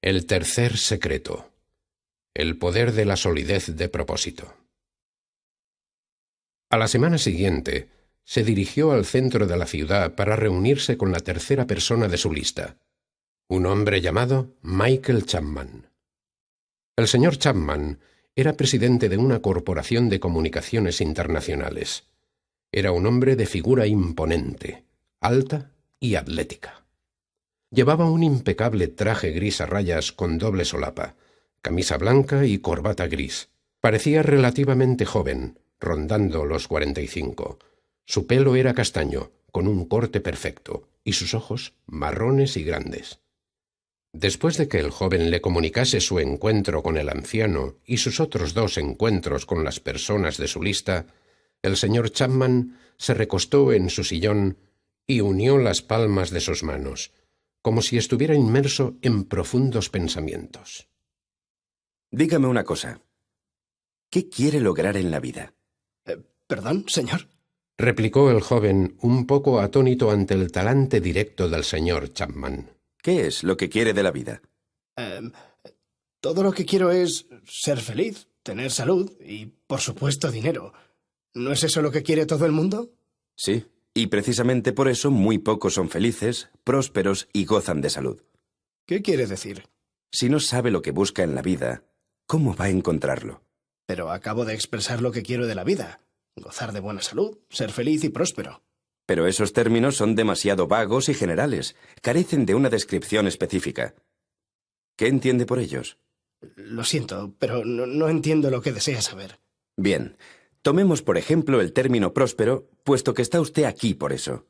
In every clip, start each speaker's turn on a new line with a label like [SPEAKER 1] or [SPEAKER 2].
[SPEAKER 1] El tercer secreto. El poder de la solidez de propósito. A la semana siguiente, se dirigió al centro de la ciudad para reunirse con la tercera persona de su lista, un hombre llamado Michael Chapman. El señor Chapman era presidente de una corporación de comunicaciones internacionales. Era un hombre de figura imponente, alta y atlética. Llevaba un impecable traje gris a rayas con doble solapa, camisa blanca y corbata gris. Parecía relativamente joven, rondando los 45. Su pelo era castaño, con un corte perfecto, y sus ojos marrones y grandes. Después de que el joven le comunicase su encuentro con el anciano y sus otros 2 encuentros con las personas de su lista, el señor Chapman se recostó en su sillón y unió las palmas de sus manos, como si estuviera inmerso en profundos pensamientos.
[SPEAKER 2] Dígame una cosa. ¿Qué quiere lograr en la vida?
[SPEAKER 3] ¿Perdón, señor?
[SPEAKER 1] Replicó el joven, un poco atónito ante el talante directo del señor Chapman.
[SPEAKER 2] ¿Qué es lo que quiere de la vida?
[SPEAKER 3] Todo lo que quiero es ser feliz, tener salud y, por supuesto, dinero. ¿No es eso lo que quiere todo el mundo?
[SPEAKER 2] Sí, y precisamente por eso muy pocos son felices, prósperos y gozan de salud.
[SPEAKER 3] ¿Qué quiere decir?
[SPEAKER 2] Si no sabe lo que busca en la vida, ¿cómo va a encontrarlo?
[SPEAKER 3] Pero acabo de expresar lo que quiero de la vida. Gozar de buena salud, ser feliz y próspero.
[SPEAKER 2] Pero esos términos son demasiado vagos y generales. Carecen de una descripción específica. ¿Qué entiende por ellos?
[SPEAKER 3] Lo siento, pero no entiendo lo que desea saber.
[SPEAKER 2] Bien, tomemos por ejemplo el término próspero, puesto que está usted aquí por eso.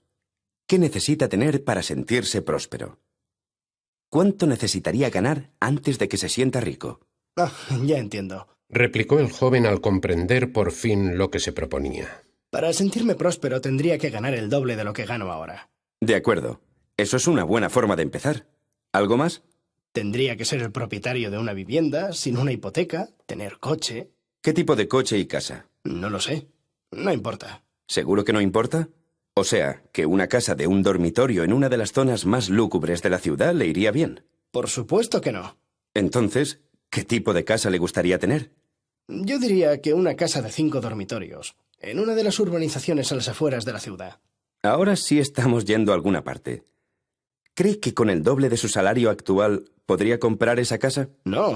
[SPEAKER 2] ¿Qué necesita tener para sentirse próspero? ¿Cuánto necesitaría ganar antes de que se sienta rico?
[SPEAKER 3] Ya entiendo.
[SPEAKER 1] Replicó el joven al comprender por fin lo que se proponía.
[SPEAKER 3] Para sentirme próspero tendría que ganar el doble de lo que gano ahora.
[SPEAKER 2] De acuerdo. Eso es una buena forma de empezar. ¿Algo más?
[SPEAKER 3] Tendría que ser el propietario de una vivienda, sin una hipoteca, tener coche.
[SPEAKER 2] ¿Qué tipo de coche y casa?
[SPEAKER 3] No lo sé. No importa.
[SPEAKER 2] ¿Seguro que no importa? O sea, que una casa de un dormitorio en una de las zonas más lúgubres de la ciudad le iría bien.
[SPEAKER 3] Por supuesto que no.
[SPEAKER 2] Entonces, ¿qué tipo de casa le gustaría tener?
[SPEAKER 3] Yo diría que una casa de 5 dormitorios, en una de las urbanizaciones a las afueras de la ciudad.
[SPEAKER 2] Ahora sí estamos yendo a alguna parte. ¿Cree que con el doble de su salario actual podría comprar esa casa?
[SPEAKER 3] No,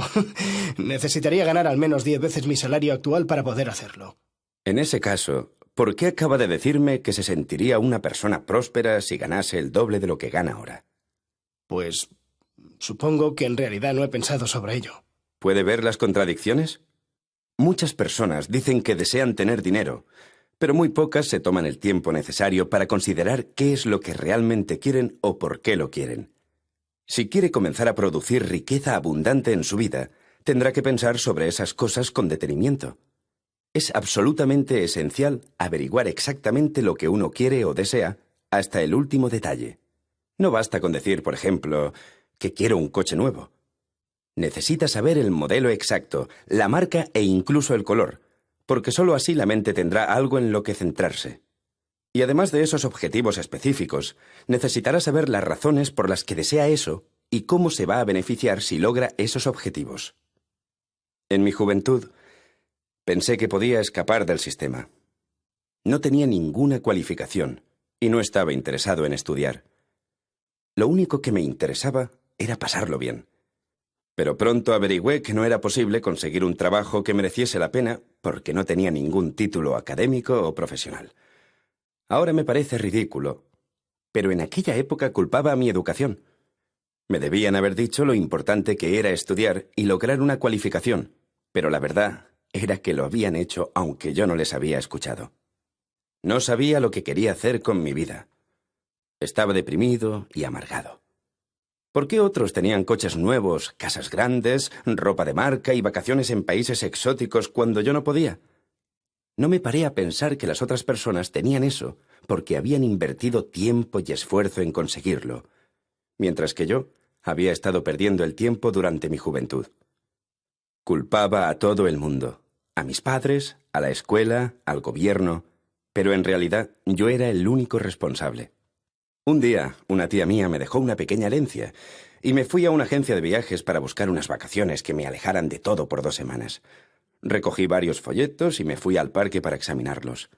[SPEAKER 3] necesitaría ganar al menos 10 veces mi salario actual para poder hacerlo.
[SPEAKER 2] En ese caso, ¿por qué acaba de decirme que se sentiría una persona próspera si ganase el doble de lo que gana ahora?
[SPEAKER 3] Pues supongo que en realidad no he pensado sobre ello.
[SPEAKER 2] ¿Puede ver las contradicciones? Muchas personas dicen que desean tener dinero, pero muy pocas se toman el tiempo necesario para considerar qué es lo que realmente quieren o por qué lo quieren. Si quiere comenzar a producir riqueza abundante en su vida, tendrá que pensar sobre esas cosas con detenimiento. Es absolutamente esencial averiguar exactamente lo que uno quiere o desea hasta el último detalle. No basta con decir, por ejemplo, que quiero un coche nuevo. Necesita saber el modelo exacto, la marca e incluso el color, porque sólo así la mente tendrá algo en lo que centrarse. Y además de esos objetivos específicos, necesitará saber las razones por las que desea eso y cómo se va a beneficiar si logra esos objetivos. En mi juventud, pensé que podía escapar del sistema. No tenía ninguna cualificación y no estaba interesado en estudiar. Lo único que me interesaba era pasarlo bien. Pero pronto averigüé que no era posible conseguir un trabajo que mereciese la pena porque no tenía ningún título académico o profesional. Ahora me parece ridículo, pero en aquella época culpaba a mi educación. Me debían haber dicho lo importante que era estudiar y lograr una cualificación, pero la verdad era que lo habían hecho aunque yo no les había escuchado. No sabía lo que quería hacer con mi vida. Estaba deprimido y amargado. ¿Por qué otros tenían coches nuevos, casas grandes, ropa de marca y vacaciones en países exóticos cuando yo no podía? No me paré a pensar que las otras personas tenían eso porque habían invertido tiempo y esfuerzo en conseguirlo, mientras que yo había estado perdiendo el tiempo durante mi juventud. Culpaba a todo el mundo, a mis padres, a la escuela, al gobierno, pero en realidad yo era el único responsable. Un día, una tía mía me dejó una pequeña herencia, y me fui a una agencia de viajes para buscar unas vacaciones que me alejaran de todo por 2 semanas. Recogí varios folletos y me fui al parque para examinarlos.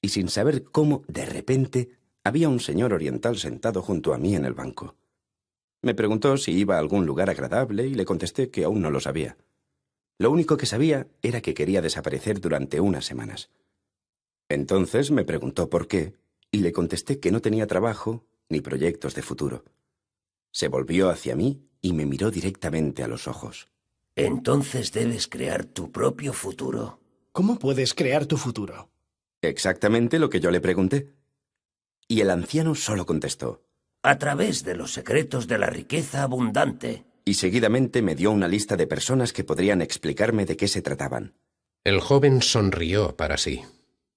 [SPEAKER 2] Y sin saber cómo, de repente, había un señor oriental sentado junto a mí en el banco. Me preguntó si iba a algún lugar agradable y le contesté que aún no lo sabía. Lo único que sabía era que quería desaparecer durante unas semanas. Entonces me preguntó por qué y le contesté que no tenía trabajo ni proyectos de futuro. Se volvió hacia mí y me miró directamente a los ojos.
[SPEAKER 4] Entonces debes crear tu propio futuro.
[SPEAKER 3] ¿Cómo puedes crear tu futuro?
[SPEAKER 2] Exactamente lo que yo le pregunté. Y el anciano solo contestó.
[SPEAKER 4] A través de los secretos de la riqueza abundante.
[SPEAKER 2] Y seguidamente me dio una lista de personas que podrían explicarme de qué se trataban.
[SPEAKER 1] El joven sonrió para sí.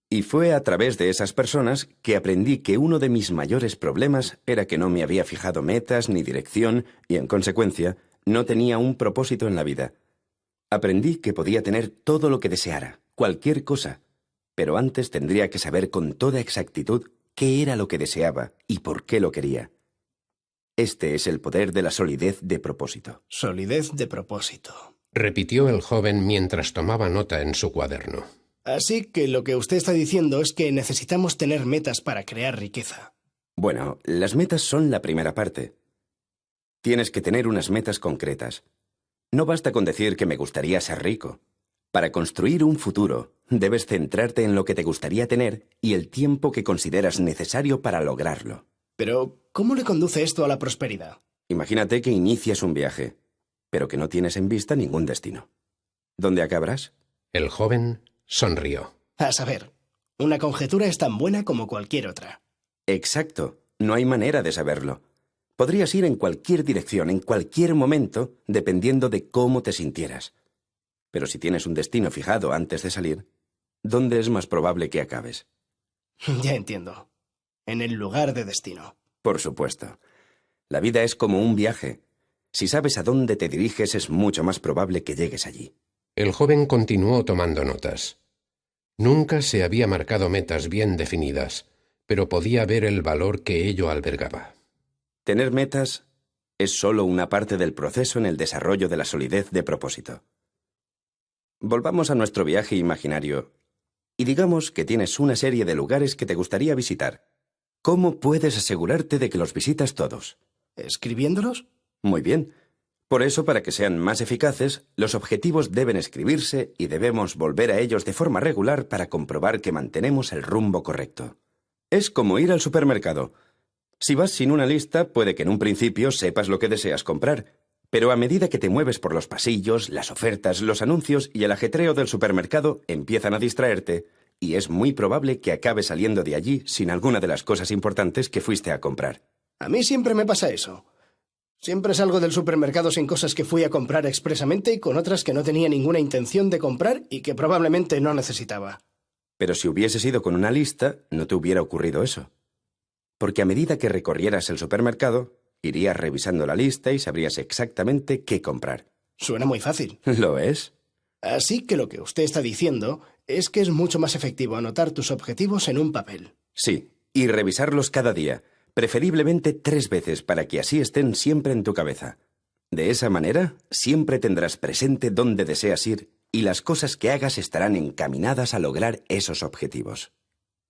[SPEAKER 2] Y fue a través de esas personas que aprendí que uno de mis mayores problemas era que no me había fijado metas ni dirección y, en consecuencia, no tenía un propósito en la vida. Aprendí que podía tener todo lo que deseara, cualquier cosa, pero antes tendría que saber con toda exactitud qué era lo que deseaba y por qué lo quería. Este es el poder de la solidez de propósito.
[SPEAKER 3] Solidez de propósito.
[SPEAKER 1] Repitió el joven mientras tomaba nota en su cuaderno.
[SPEAKER 3] Así que lo que usted está diciendo es que necesitamos tener metas para crear riqueza.
[SPEAKER 2] Bueno, las metas son la primera parte. Tienes que tener unas metas concretas. No basta con decir que me gustaría ser rico. Para construir un futuro, debes centrarte en lo que te gustaría tener y el tiempo que consideras necesario para lograrlo.
[SPEAKER 3] Pero, ¿cómo le conduce esto a la prosperidad?
[SPEAKER 2] Imagínate que inicias un viaje, pero que no tienes en vista ningún destino. ¿Dónde acabarás?
[SPEAKER 1] El joven sonrió.
[SPEAKER 3] A saber, una conjetura es tan buena como cualquier otra.
[SPEAKER 2] Exacto. No hay manera de saberlo. Podrías ir en cualquier dirección, en cualquier momento, dependiendo de cómo te sintieras. Pero si tienes un destino fijado antes de salir, ¿dónde es más probable que acabes?
[SPEAKER 3] Ya entiendo. En el lugar de destino.
[SPEAKER 2] Por supuesto. La vida es como un viaje. Si sabes a dónde te diriges, es mucho más probable que llegues allí.
[SPEAKER 1] El joven continuó tomando notas. Nunca se había marcado metas bien definidas, pero podía ver el valor que ello albergaba.
[SPEAKER 2] Tener metas es solo una parte del proceso en el desarrollo de la solidez de propósito. Volvamos a nuestro viaje imaginario y digamos que tienes una serie de lugares que te gustaría visitar. ¿Cómo puedes asegurarte de que los visitas todos?
[SPEAKER 3] ¿Escribiéndolos?
[SPEAKER 2] Muy bien. Por eso, para que sean más eficaces, los objetivos deben escribirse y debemos volver a ellos de forma regular para comprobar que mantenemos el rumbo correcto. Es como ir al supermercado. Si vas sin una lista, puede que en un principio sepas lo que deseas comprar, pero a medida que te mueves por los pasillos, las ofertas, los anuncios y el ajetreo del supermercado empiezan a distraerte, y es muy probable que acabes saliendo de allí sin alguna de las cosas importantes que fuiste a comprar.
[SPEAKER 3] A mí siempre me pasa eso. Siempre salgo del supermercado sin cosas que fui a comprar expresamente y con otras que no tenía ninguna intención de comprar y que probablemente no necesitaba.
[SPEAKER 2] Pero si hubieses ido con una lista, no te hubiera ocurrido eso. Porque a medida que recorrieras el supermercado, irías revisando la lista y sabrías exactamente qué comprar.
[SPEAKER 3] Suena muy fácil.
[SPEAKER 2] ¿Lo es?
[SPEAKER 3] Así que lo que usted está diciendo es que es mucho más efectivo anotar tus objetivos en un papel.
[SPEAKER 2] Sí, y revisarlos cada día, preferiblemente 3 veces para que así estén siempre en tu cabeza. De esa manera, siempre tendrás presente dónde deseas ir y las cosas que hagas estarán encaminadas a lograr esos objetivos.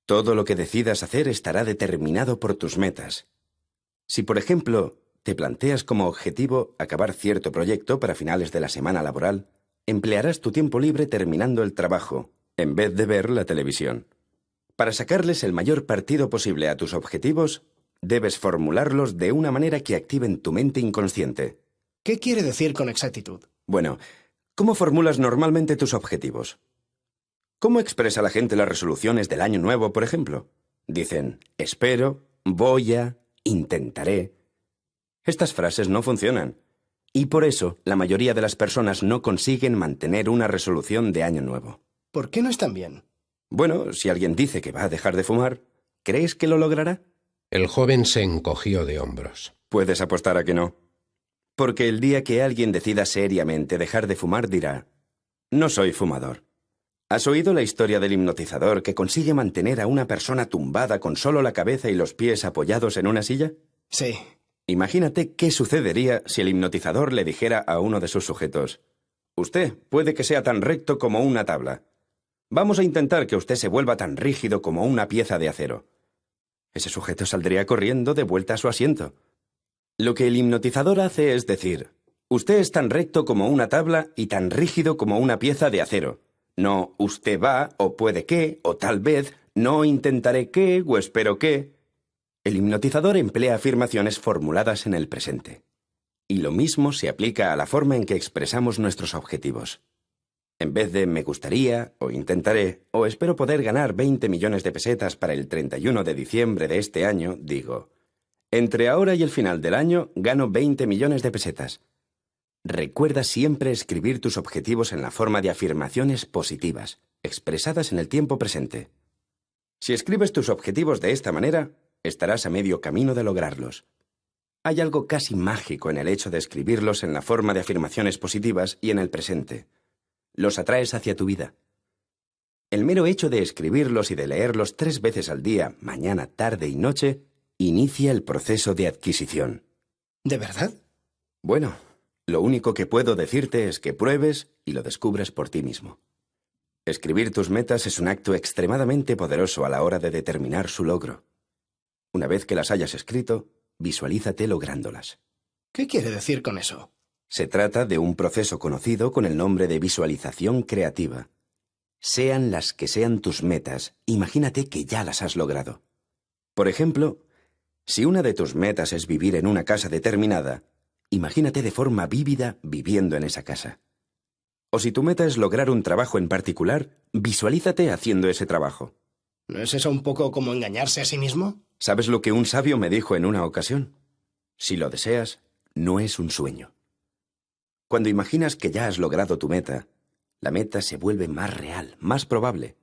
[SPEAKER 2] Todo lo que decidas hacer estará determinado por tus metas. Si, por ejemplo, te planteas como objetivo acabar cierto proyecto para finales de la semana laboral, emplearás tu tiempo libre terminando el trabajo, en vez de ver la televisión. Para sacarles el mayor partido posible a tus objetivos, debes formularlos de una manera que activen tu mente inconsciente.
[SPEAKER 3] ¿Qué quiere decir con exactitud?
[SPEAKER 2] Bueno, ¿cómo formulas normalmente tus objetivos? ¿Cómo expresa la gente las resoluciones del año nuevo, por ejemplo? Dicen, espero, voy a, intentaré. Estas frases no funcionan. Y por eso, la mayoría de las personas no consiguen mantener una resolución de año nuevo.
[SPEAKER 3] ¿Por qué no están bien?
[SPEAKER 2] Bueno, si alguien dice que va a dejar de fumar, ¿crees que lo logrará?
[SPEAKER 1] El joven se encogió de hombros.
[SPEAKER 2] Puedes apostar a que no. Porque el día que alguien decida seriamente dejar de fumar dirá, no soy fumador. ¿Has oído la historia del hipnotizador que consigue mantener a una persona tumbada con solo la cabeza y los pies apoyados en una silla?
[SPEAKER 3] Sí.
[SPEAKER 2] Imagínate qué sucedería si el hipnotizador le dijera a uno de sus sujetos: usted puede que sea tan recto como una tabla. Vamos a intentar que usted se vuelva tan rígido como una pieza de acero. Ese sujeto saldría corriendo de vuelta a su asiento. Lo que el hipnotizador hace es decir: usted es tan recto como una tabla y tan rígido como una pieza de acero. No, usted va, o puede que, o tal vez, no intentaré que, o espero que. El hipnotizador emplea afirmaciones formuladas en el presente. Y lo mismo se aplica a la forma en que expresamos nuestros objetivos. En vez de me gustaría, o intentaré, o espero poder ganar 20 millones de pesetas para el 31 de diciembre de este año, digo: entre ahora y el final del año gano 20 millones de pesetas. Recuerda siempre escribir tus objetivos en la forma de afirmaciones positivas, expresadas en el tiempo presente. Si escribes tus objetivos de esta manera, estarás a medio camino de lograrlos. Hay algo casi mágico en el hecho de escribirlos en la forma de afirmaciones positivas y en el presente. Los atraes hacia tu vida. El mero hecho de escribirlos y de leerlos 3 veces al día, mañana, tarde y noche, inicia el proceso de adquisición.
[SPEAKER 3] ¿De verdad?
[SPEAKER 2] Bueno, lo único que puedo decirte es que pruebes y lo descubres por ti mismo. Escribir tus metas es un acto extremadamente poderoso a la hora de determinar su logro. Una vez que las hayas escrito, visualízate lográndolas.
[SPEAKER 3] ¿Qué quiere decir con eso?
[SPEAKER 2] Se trata de un proceso conocido con el nombre de visualización creativa. Sean las que sean tus metas, imagínate que ya las has logrado. Por ejemplo, si una de tus metas es vivir en una casa determinada, imagínate de forma vívida viviendo en esa casa. O si tu meta es lograr un trabajo en particular, visualízate haciendo ese trabajo.
[SPEAKER 3] ¿No es eso un poco como engañarse a sí mismo?
[SPEAKER 2] ¿Sabes lo que un sabio me dijo en una ocasión? Si lo deseas, no es un sueño. Cuando imaginas que ya has logrado tu meta, la meta se vuelve más real, más probable.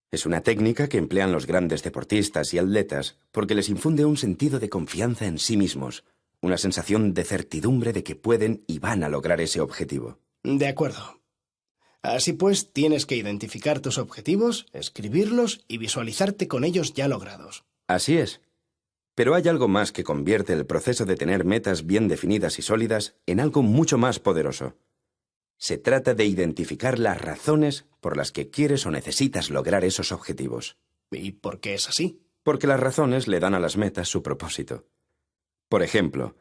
[SPEAKER 2] Es una técnica que emplean los grandes deportistas y atletas porque les infunde un sentido de confianza en sí mismos, una sensación de certidumbre de que pueden y van a lograr ese objetivo.
[SPEAKER 3] De acuerdo. Así pues, tienes que identificar tus objetivos, escribirlos y visualizarte con ellos ya logrados.
[SPEAKER 2] Así es. Pero hay algo más que convierte el proceso de tener metas bien definidas y sólidas en algo mucho más poderoso. Se trata de identificar las razones por las que quieres o necesitas lograr esos objetivos.
[SPEAKER 3] ¿Y por qué es así?
[SPEAKER 2] Porque las razones le dan a las metas su propósito. Por ejemplo,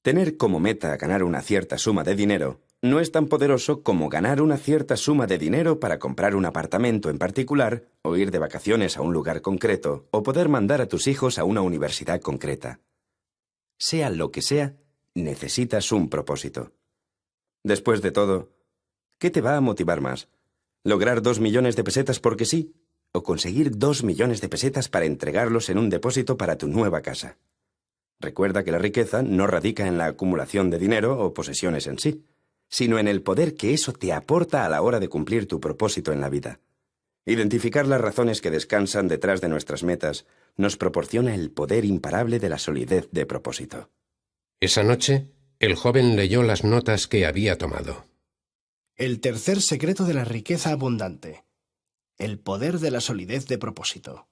[SPEAKER 2] tener como meta ganar una cierta suma de dinero no es tan poderoso como ganar una cierta suma de dinero para comprar un apartamento en particular, o ir de vacaciones a un lugar concreto, o poder mandar a tus hijos a una universidad concreta. Sea lo que sea, necesitas un propósito. Después de todo, ¿qué te va a motivar más? ¿Lograr 2 millones de pesetas porque sí? ¿O conseguir 2 millones de pesetas para entregarlos en un depósito para tu nueva casa? Recuerda que la riqueza no radica en la acumulación de dinero o posesiones en sí, sino en el poder que eso te aporta a la hora de cumplir tu propósito en la vida. Identificar las razones que descansan detrás de nuestras metas nos proporciona el poder imparable de la solidez de propósito.
[SPEAKER 1] Esa noche, el joven leyó las notas que había tomado.
[SPEAKER 3] El tercer secreto de la riqueza abundante. El poder de la solidez de propósito.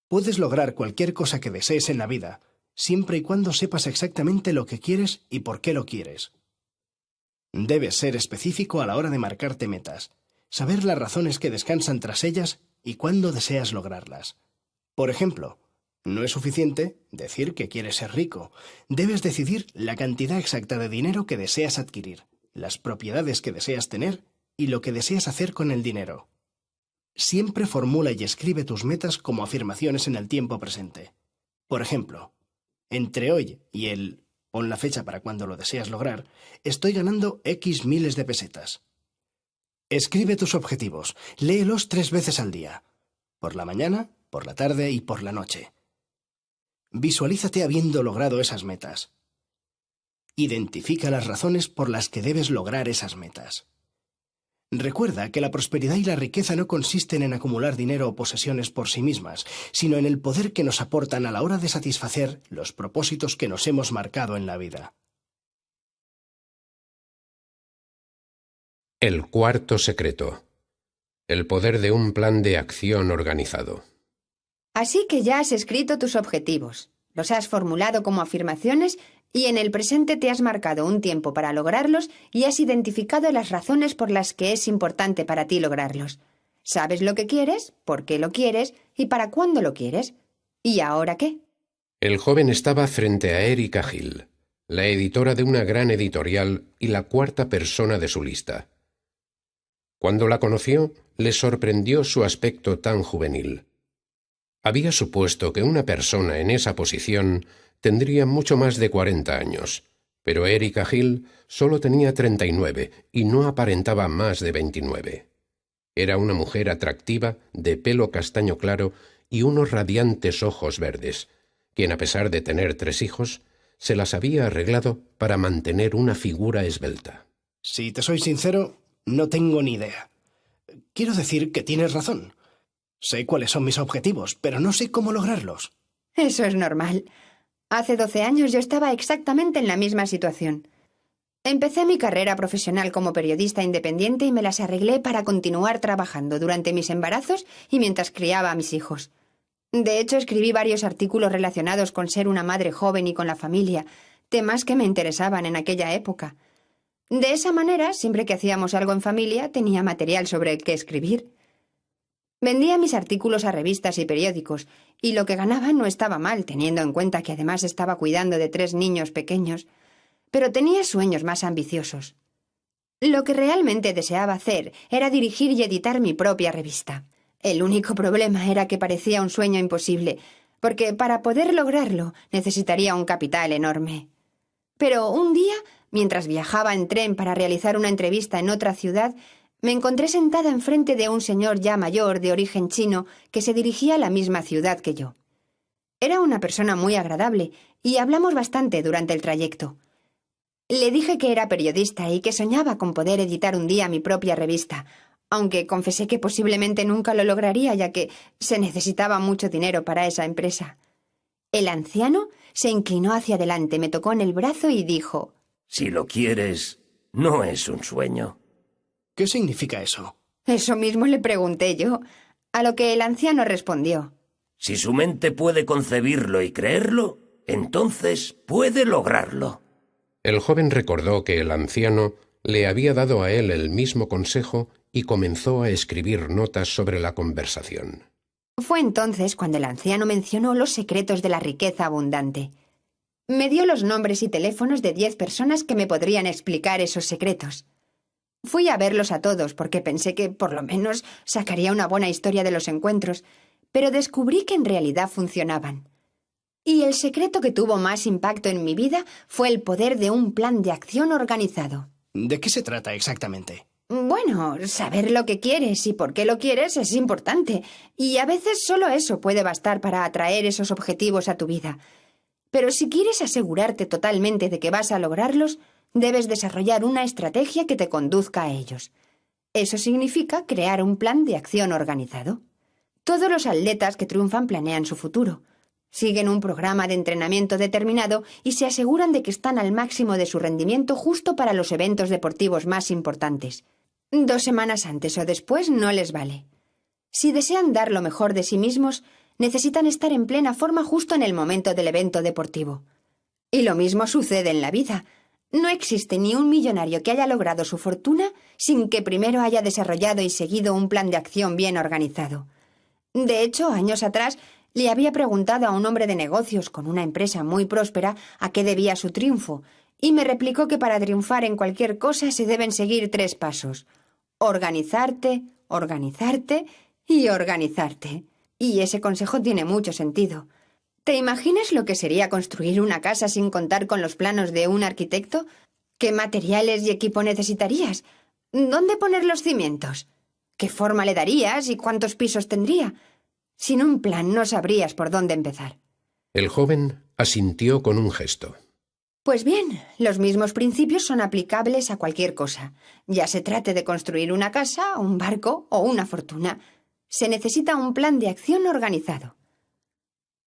[SPEAKER 3] Puedes lograr cualquier cosa que desees en la vida, siempre y cuando sepas exactamente lo que quieres y por qué lo quieres. Debes ser específico a la hora de marcarte metas, saber las razones que descansan tras ellas y cuándo deseas lograrlas. Por ejemplo, no es suficiente decir que quieres ser rico. Debes decidir la cantidad exacta de dinero que deseas adquirir, las propiedades que deseas tener y lo que deseas hacer con el dinero. Siempre formula y escribe tus metas como afirmaciones en el tiempo presente. Por ejemplo, entre hoy y el pon la fecha para cuando lo deseas lograr, estoy ganando X miles de pesetas. Escribe tus objetivos, léelos 3 veces al día, por la mañana, por la tarde y por la noche. Visualízate habiendo logrado esas metas. Identifica las razones por las que debes lograr esas metas. Recuerda que la prosperidad y la riqueza no consisten en acumular dinero o posesiones por sí mismas, sino en el poder que nos aportan a la hora de satisfacer los propósitos que nos hemos marcado en la vida.
[SPEAKER 1] El cuarto secreto. El poder de un plan de acción organizado.
[SPEAKER 5] Así que ya has escrito tus objetivos. los has formulado como afirmaciones y en el presente te has marcado un tiempo para lograrlos y has identificado las razones por las que es importante para ti lograrlos. Sabes lo que quieres, por qué lo quieres y para cuándo lo quieres. ¿Y ahora qué?
[SPEAKER 1] El joven estaba frente a Erika Hill, la editora de una gran editorial y la cuarta persona de su lista. Cuando la conoció, le sorprendió su aspecto tan juvenil. Había supuesto que una persona en esa posición tendría mucho más de 40 años, pero Erika Hill solo tenía 39 y no aparentaba más de 29. Era una mujer atractiva, de pelo castaño claro y unos radiantes ojos verdes, quien a pesar de tener 3 hijos, se las había arreglado para mantener una figura esbelta.
[SPEAKER 3] Si te soy sincero, no tengo ni idea. Quiero decir que tienes razón. Sé cuáles son mis objetivos, pero no sé cómo lograrlos.
[SPEAKER 5] Eso es normal. Hace 12 años yo estaba exactamente en la misma situación. Empecé mi carrera profesional como periodista independiente y me las arreglé para continuar trabajando durante mis embarazos y mientras criaba a mis hijos. De hecho, escribí varios artículos relacionados con ser una madre joven y con la familia, temas que me interesaban en aquella época. De esa manera, siempre que hacíamos algo en familia, tenía material sobre el que escribir. Vendía mis artículos a revistas y periódicos, y lo que ganaba no estaba mal, teniendo en cuenta que además estaba cuidando de 3 niños pequeños, pero tenía sueños más ambiciosos. Lo que realmente deseaba hacer era dirigir y editar mi propia revista. El único problema era que parecía un sueño imposible, porque para poder lograrlo necesitaría un capital enorme. Pero un día, mientras viajaba en tren para realizar una entrevista en otra ciudad, me encontré sentada enfrente de un señor ya mayor de origen chino que se dirigía a la misma ciudad que yo. Era una persona muy agradable y hablamos bastante durante el trayecto. Le dije que era periodista y que soñaba con poder editar un día mi propia revista, aunque confesé que posiblemente nunca lo lograría ya que se necesitaba mucho dinero para esa empresa. El anciano se inclinó hacia adelante, me tocó en el brazo y dijo:
[SPEAKER 4] Si lo quieres, no es un sueño.
[SPEAKER 3] ¿Qué significa eso?
[SPEAKER 5] Eso mismo le pregunté yo, a lo que el anciano respondió:
[SPEAKER 4] Si su mente puede concebirlo y creerlo, entonces puede lograrlo.
[SPEAKER 1] El joven recordó que el anciano le había dado a él el mismo consejo y comenzó a escribir notas sobre la conversación.
[SPEAKER 5] Fue entonces cuando el anciano mencionó los secretos de la riqueza abundante. Me dio los nombres y teléfonos de 10 personas que me podrían explicar esos secretos. Fui a verlos a todos porque pensé que por lo menos sacaría una buena historia de los encuentros, pero descubrí que en realidad funcionaban. Y el secreto que tuvo más impacto en mi vida fue el poder de un plan de acción organizado.
[SPEAKER 3] ¿De qué se trata exactamente?
[SPEAKER 5] Bueno, saber lo que quieres y por qué lo quieres es importante, y a veces solo eso puede bastar para atraer esos objetivos a tu vida. Pero si quieres asegurarte totalmente de que vas a lograrlos, debes desarrollar una estrategia que te conduzca a ellos. Eso significa crear un plan de acción organizado. Todos los atletas que triunfan planean su futuro. Siguen un programa de entrenamiento determinado y se aseguran de que están al máximo de su rendimiento justo para los eventos deportivos más importantes. 2 semanas antes o después no les vale. Si desean dar lo mejor de sí mismos, necesitan estar en plena forma justo en el momento del evento deportivo. Y lo mismo sucede en la vida. No existe ni un millonario que haya logrado su fortuna sin que primero haya desarrollado y seguido un plan de acción bien organizado. De hecho, años atrás, le había preguntado a un hombre de negocios con una empresa muy próspera a qué debía su triunfo, y me replicó que para triunfar en cualquier cosa se deben seguir 3 pasos: organizarte, organizarte y organizarte. Y ese consejo tiene mucho sentido. ¿Te imaginas lo que sería construir una casa sin contar con los planos de un arquitecto? ¿Qué materiales y equipo necesitarías? ¿Dónde poner los cimientos? ¿Qué forma le darías y cuántos pisos tendría? Sin un plan no sabrías por dónde empezar.
[SPEAKER 1] El joven asintió con un gesto.
[SPEAKER 5] Pues bien, los mismos principios son aplicables a cualquier cosa, ya se trate de construir una casa, un barco o una fortuna. Se necesita un plan de acción organizado.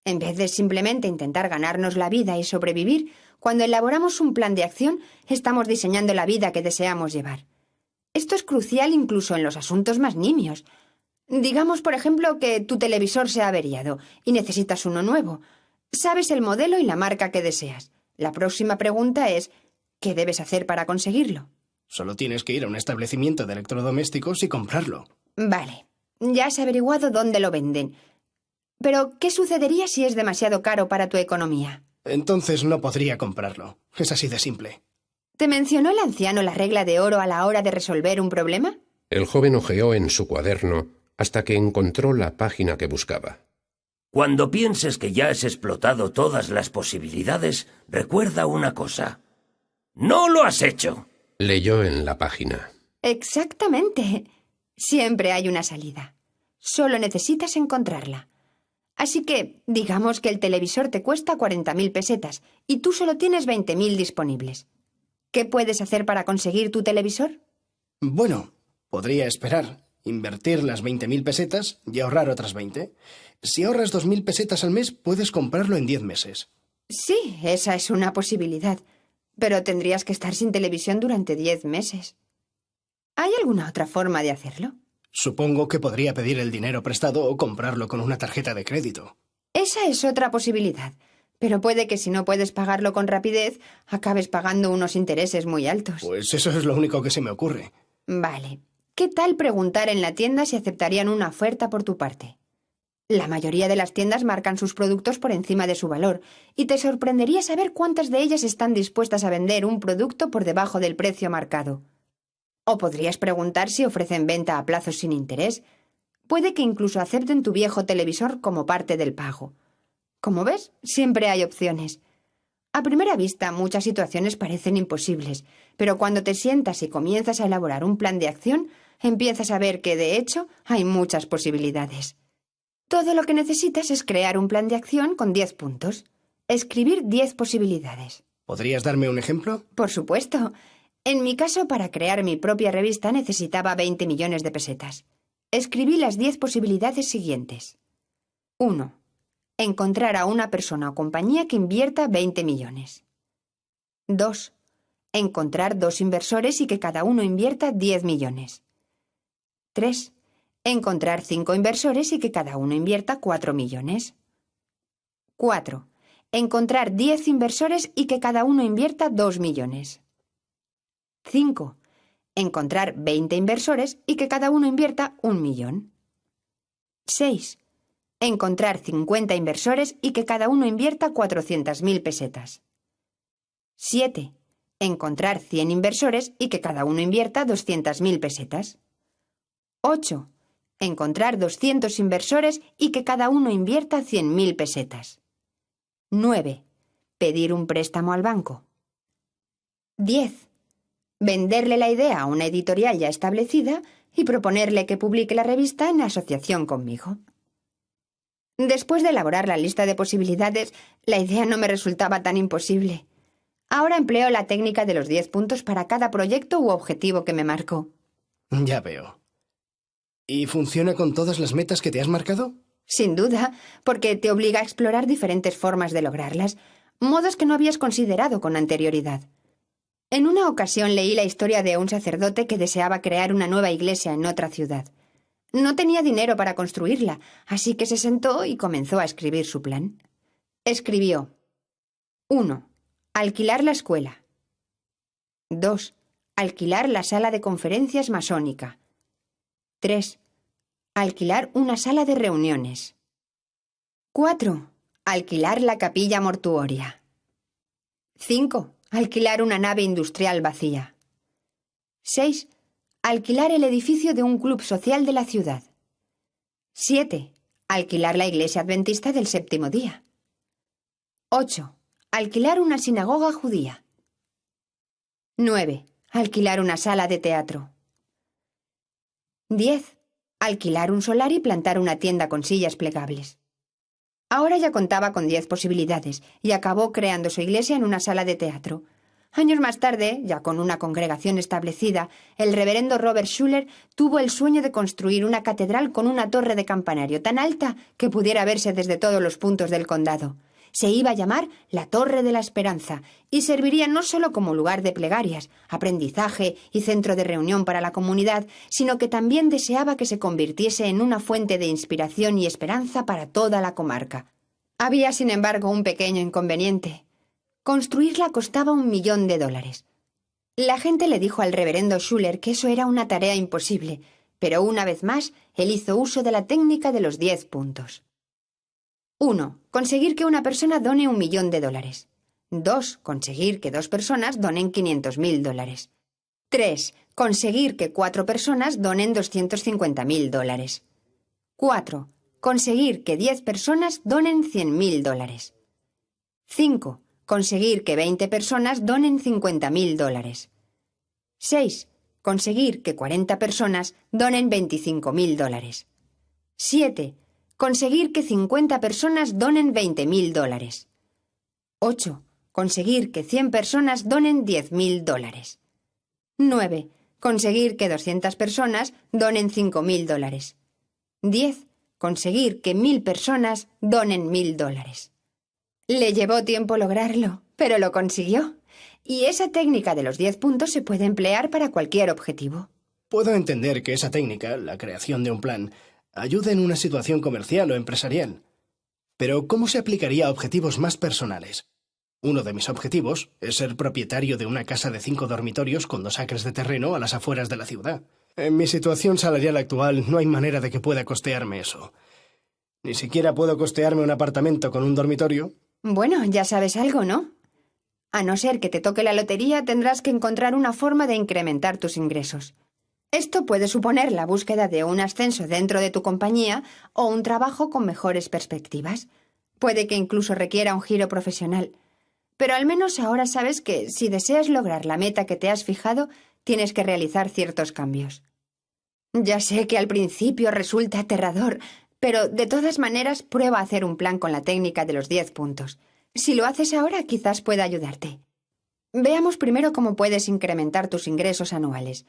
[SPEAKER 5] En vez de simplemente intentar ganarnos la vida y sobrevivir, cuando elaboramos un plan de acción, estamos diseñando la vida que deseamos llevar. Esto es crucial incluso en los asuntos más nimios. Digamos, por ejemplo, que tu televisor se ha averiado y necesitas uno nuevo. Sabes el modelo y la marca que deseas. La próxima pregunta es, ¿qué debes hacer para conseguirlo?
[SPEAKER 3] Solo tienes que ir a un establecimiento de electrodomésticos y comprarlo.
[SPEAKER 5] Vale, ya has averiguado dónde lo venden. Pero, ¿qué sucedería si es demasiado caro para tu economía?
[SPEAKER 3] Entonces no podría comprarlo. Es así de simple.
[SPEAKER 5] ¿Te mencionó el anciano la regla de oro a la hora de resolver un problema?
[SPEAKER 1] El joven hojeó en su cuaderno hasta que encontró la página que buscaba.
[SPEAKER 4] Cuando pienses que ya has explotado todas las posibilidades, recuerda una cosa. ¡No lo has hecho!
[SPEAKER 1] Leyó en la página.
[SPEAKER 5] Exactamente. Siempre hay una salida. Solo necesitas encontrarla. Así que, digamos que el televisor te cuesta 40.000 pesetas y tú solo tienes 20.000 disponibles. ¿Qué puedes hacer para conseguir tu televisor?
[SPEAKER 3] Bueno, podría esperar, invertir las 20.000 pesetas y ahorrar otras 20. Si ahorras 2.000 pesetas al mes, puedes comprarlo en 10 meses.
[SPEAKER 5] Sí, esa es una posibilidad. Pero tendrías que estar sin televisión durante 10 meses. ¿Hay alguna otra forma de hacerlo?
[SPEAKER 3] Supongo que podría pedir el dinero prestado o comprarlo con una tarjeta de crédito.
[SPEAKER 5] Esa es otra posibilidad. Pero puede que si no puedes pagarlo con rapidez, acabes pagando unos intereses muy altos.
[SPEAKER 3] Pues eso es lo único que se me ocurre.
[SPEAKER 5] Vale. ¿Qué tal preguntar en la tienda si aceptarían una oferta por tu parte? La mayoría de las tiendas marcan sus productos por encima de su valor, y te sorprendería saber cuántas de ellas están dispuestas a vender un producto por debajo del precio marcado. O podrías preguntar si ofrecen venta a plazos sin interés. Puede que incluso acepten tu viejo televisor como parte del pago. Como ves, siempre hay opciones. A primera vista, muchas situaciones parecen imposibles, pero cuando te sientas y comienzas a elaborar un plan de acción, empiezas a ver que, de hecho, hay muchas posibilidades. Todo lo que necesitas es crear un plan de acción con 10 puntos. Escribir 10 posibilidades.
[SPEAKER 3] ¿Podrías darme un ejemplo?
[SPEAKER 5] Por supuesto. En mi caso, para crear mi propia revista necesitaba 20 millones de pesetas. Escribí las 10 posibilidades siguientes. 1. Encontrar a una persona o compañía que invierta 20 millones. 2. Encontrar 2 inversores y que cada uno invierta 10 millones. 3. Encontrar 5 inversores y que cada uno invierta 4 millones. 4. Encontrar 10 inversores y que cada uno invierta 2 millones. 5. Encontrar 20 inversores y que cada uno invierta 1 millón. 6. Encontrar 50 inversores y que cada uno invierta 400.000 pesetas. 7. Encontrar 100 inversores y que cada uno invierta 200.000 pesetas. 8. Encontrar 200 inversores y que cada uno invierta 100.000 pesetas. 9. Pedir un préstamo al banco. 10. Venderle la idea a una editorial ya establecida y proponerle que publique la revista en asociación conmigo. Después de elaborar la lista de posibilidades, la idea no me resultaba tan imposible. Ahora empleo la técnica de los 10 puntos para cada proyecto u objetivo que me marco.
[SPEAKER 3] Ya veo. ¿Y funciona con todas las metas que te has marcado?
[SPEAKER 5] Sin duda, porque te obliga a explorar diferentes formas de lograrlas, modos que no habías considerado con anterioridad. En una ocasión leí la historia de un sacerdote que deseaba crear una nueva iglesia en otra ciudad. No tenía dinero para construirla, así que se sentó y comenzó a escribir su plan. Escribió: 1. Alquilar la escuela. 2. Alquilar la sala de conferencias masónica. 3. Alquilar una sala de reuniones. 4. Alquilar la capilla mortuoria. 5. Alquilar una nave industrial vacía. 6. Alquilar el edificio de un club social de la ciudad. 7. Alquilar la iglesia adventista del séptimo día. 8. Alquilar una sinagoga judía. 9. Alquilar una sala de teatro. 10. Alquilar un solar y plantar una tienda con sillas plegables. Ahora ya contaba con 10 posibilidades y acabó creando su iglesia en una sala de teatro. Años más tarde, ya con una congregación establecida, el reverendo Robert Schuller tuvo el sueño de construir una catedral con una torre de campanario tan alta que pudiera verse desde todos los puntos del condado. Se iba a llamar la Torre de la Esperanza y serviría no solo como lugar de plegarias, aprendizaje y centro de reunión para la comunidad, sino que también deseaba que se convirtiese en una fuente de inspiración y esperanza para toda la comarca. Había, sin embargo, un pequeño inconveniente. Construirla costaba $1 millón. La gente le dijo al reverendo Schuller que eso era una tarea imposible, pero una vez más, él hizo uso de la técnica de los 10 puntos. 1. Conseguir que una persona done $1 millón. 2. Conseguir que 2 personas donen $500.000. 3. Conseguir que 4 personas donen $250.000. 4. Conseguir que 10 personas donen $100.000. 5. Conseguir que 20 personas donen $50.000. 6. Conseguir que 40 personas donen $25.000. 7. Conseguir que 50 personas donen $20.000. 8. Conseguir que 100 personas donen $10.000. 9. Conseguir que 200 personas donen $5.000. 10. Conseguir que 1.000 personas donen $1.000. Le llevó tiempo lograrlo, pero lo consiguió. Y esa técnica de los 10 puntos se puede emplear para cualquier objetivo.
[SPEAKER 3] Puedo entender que esa técnica, la creación de un plan, ayude en una situación comercial o empresarial. Pero ¿cómo se aplicaría a objetivos más personales? Uno de mis objetivos es ser propietario de una casa de 5 dormitorios con 2 acres de terreno a las afueras de la ciudad. En mi situación salarial actual no hay manera de que pueda costearme eso. Ni siquiera puedo costearme un apartamento con un dormitorio.
[SPEAKER 5] Bueno, ya sabes algo, ¿no? A no ser que te toque la lotería, tendrás que encontrar una forma de incrementar tus ingresos. Esto puede suponer la búsqueda de un ascenso dentro de tu compañía o un trabajo con mejores perspectivas. Puede que incluso requiera un giro profesional. Pero al menos ahora sabes que, si deseas lograr la meta que te has fijado, tienes que realizar ciertos cambios. Ya sé que al principio resulta aterrador, pero de todas maneras prueba a hacer un plan con la técnica de los 10 puntos. Si lo haces ahora, quizás pueda ayudarte. Veamos primero cómo puedes incrementar tus ingresos anuales.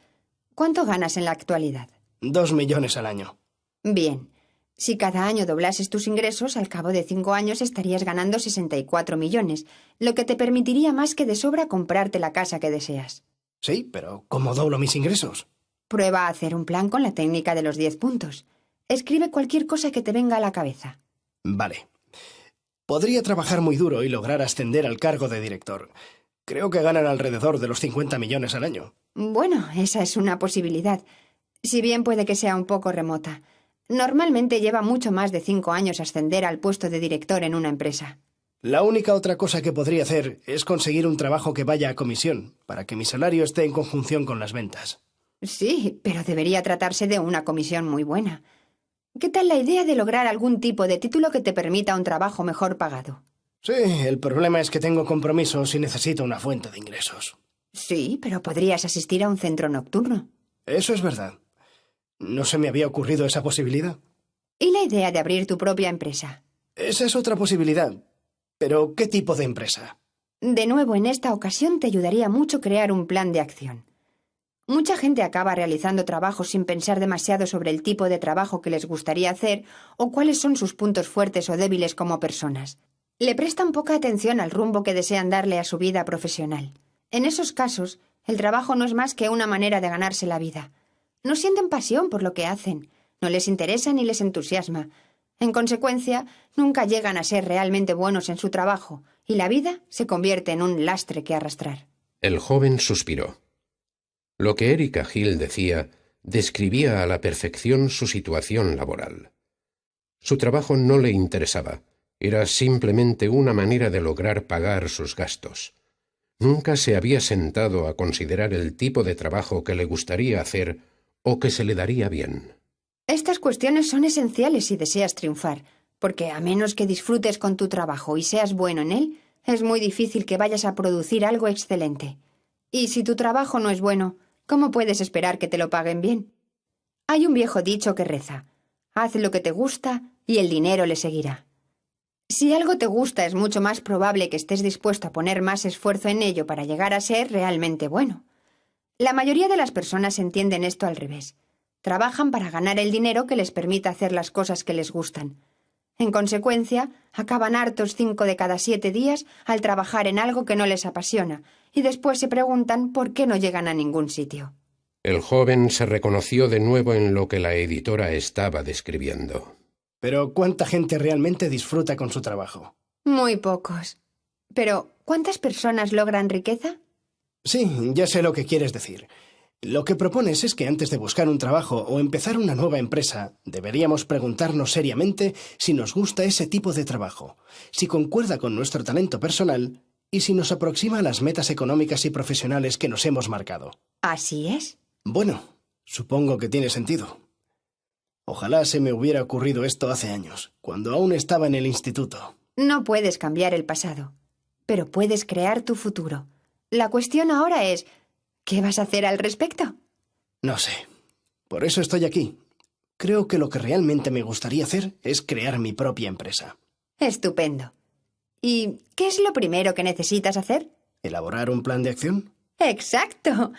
[SPEAKER 5] ¿Cuánto ganas en la actualidad?
[SPEAKER 3] 2 millones al año.
[SPEAKER 5] Bien. Si cada año doblases tus ingresos, al cabo de 5 años estarías ganando 64 millones, lo que te permitiría más que de sobra comprarte la casa que deseas.
[SPEAKER 3] Sí, pero ¿cómo doblo mis ingresos?
[SPEAKER 5] Prueba a hacer un plan con la técnica de los 10 puntos. Escribe cualquier cosa que te venga a la cabeza.
[SPEAKER 3] Vale. Podría trabajar muy duro y lograr ascender al cargo de director. Creo que ganan alrededor de los 50 millones al año.
[SPEAKER 5] Bueno, esa es una posibilidad, si bien puede que sea un poco remota. Normalmente lleva mucho más de 5 años ascender al puesto de director en una empresa.
[SPEAKER 3] La única otra cosa que podría hacer es conseguir un trabajo que vaya a comisión, para que mi salario esté en conjunción con las ventas.
[SPEAKER 5] Sí, pero debería tratarse de una comisión muy buena. ¿Qué tal la idea de lograr algún tipo de título que te permita un trabajo mejor pagado?
[SPEAKER 3] Sí, el problema es que tengo compromisos y necesito una fuente de ingresos.
[SPEAKER 5] Sí, pero podrías asistir a un centro nocturno.
[SPEAKER 3] Eso es verdad. No se me había ocurrido esa posibilidad.
[SPEAKER 5] ¿Y la idea de abrir tu propia empresa?
[SPEAKER 3] Esa es otra posibilidad. Pero, ¿qué tipo de empresa?
[SPEAKER 5] De nuevo, en esta ocasión te ayudaría mucho crear un plan de acción. Mucha gente acaba realizando trabajos sin pensar demasiado sobre el tipo de trabajo que les gustaría hacer o cuáles son sus puntos fuertes o débiles como personas. Le prestan poca atención al rumbo que desean darle a su vida profesional. En esos casos, el trabajo no es más que una manera de ganarse la vida. No sienten pasión por lo que hacen, no les interesa ni les entusiasma. En consecuencia, nunca llegan a ser realmente buenos en su trabajo, y la vida se convierte en un lastre que arrastrar.
[SPEAKER 1] El joven suspiró. Lo que Erika Hill decía describía a la perfección su situación laboral. Su trabajo no le interesaba, era simplemente una manera de lograr pagar sus gastos. Nunca se había sentado a considerar el tipo de trabajo que le gustaría hacer o que se le daría bien.
[SPEAKER 5] Estas cuestiones son esenciales si deseas triunfar, porque a menos que disfrutes con tu trabajo y seas bueno en él, es muy difícil que vayas a producir algo excelente. Y si tu trabajo no es bueno, ¿cómo puedes esperar que te lo paguen bien? Hay un viejo dicho que reza: haz lo que te gusta y el dinero le seguirá. Si algo te gusta, es mucho más probable que estés dispuesto a poner más esfuerzo en ello para llegar a ser realmente bueno. La mayoría de las personas entienden esto al revés. Trabajan para ganar el dinero que les permita hacer las cosas que les gustan. En consecuencia, acaban hartos 5 de cada 7 días al trabajar en algo que no les apasiona, y después se preguntan por qué no llegan a ningún sitio.
[SPEAKER 1] El joven se reconoció de nuevo en lo que la editora estaba describiendo.
[SPEAKER 3] Pero ¿cuánta gente realmente disfruta con su trabajo?
[SPEAKER 5] Muy pocos. Pero, ¿cuántas personas logran riqueza?
[SPEAKER 3] Sí, ya sé lo que quieres decir. Lo que propones es que antes de buscar un trabajo o empezar una nueva empresa, deberíamos preguntarnos seriamente si nos gusta ese tipo de trabajo, si concuerda con nuestro talento personal y si nos aproxima a las metas económicas y profesionales que nos hemos marcado.
[SPEAKER 5] Así es.
[SPEAKER 3] Bueno, supongo que tiene sentido. Ojalá se me hubiera ocurrido esto hace años, cuando aún estaba en el instituto.
[SPEAKER 5] No puedes cambiar el pasado, pero puedes crear tu futuro. La cuestión ahora es, ¿qué vas a hacer al respecto?
[SPEAKER 3] No sé. Por eso estoy aquí. Creo que lo que realmente me gustaría hacer es crear mi propia empresa.
[SPEAKER 5] Estupendo. ¿Y qué es lo primero que necesitas hacer?
[SPEAKER 3] ¿Elaborar un plan de acción?
[SPEAKER 5] ¡Exacto!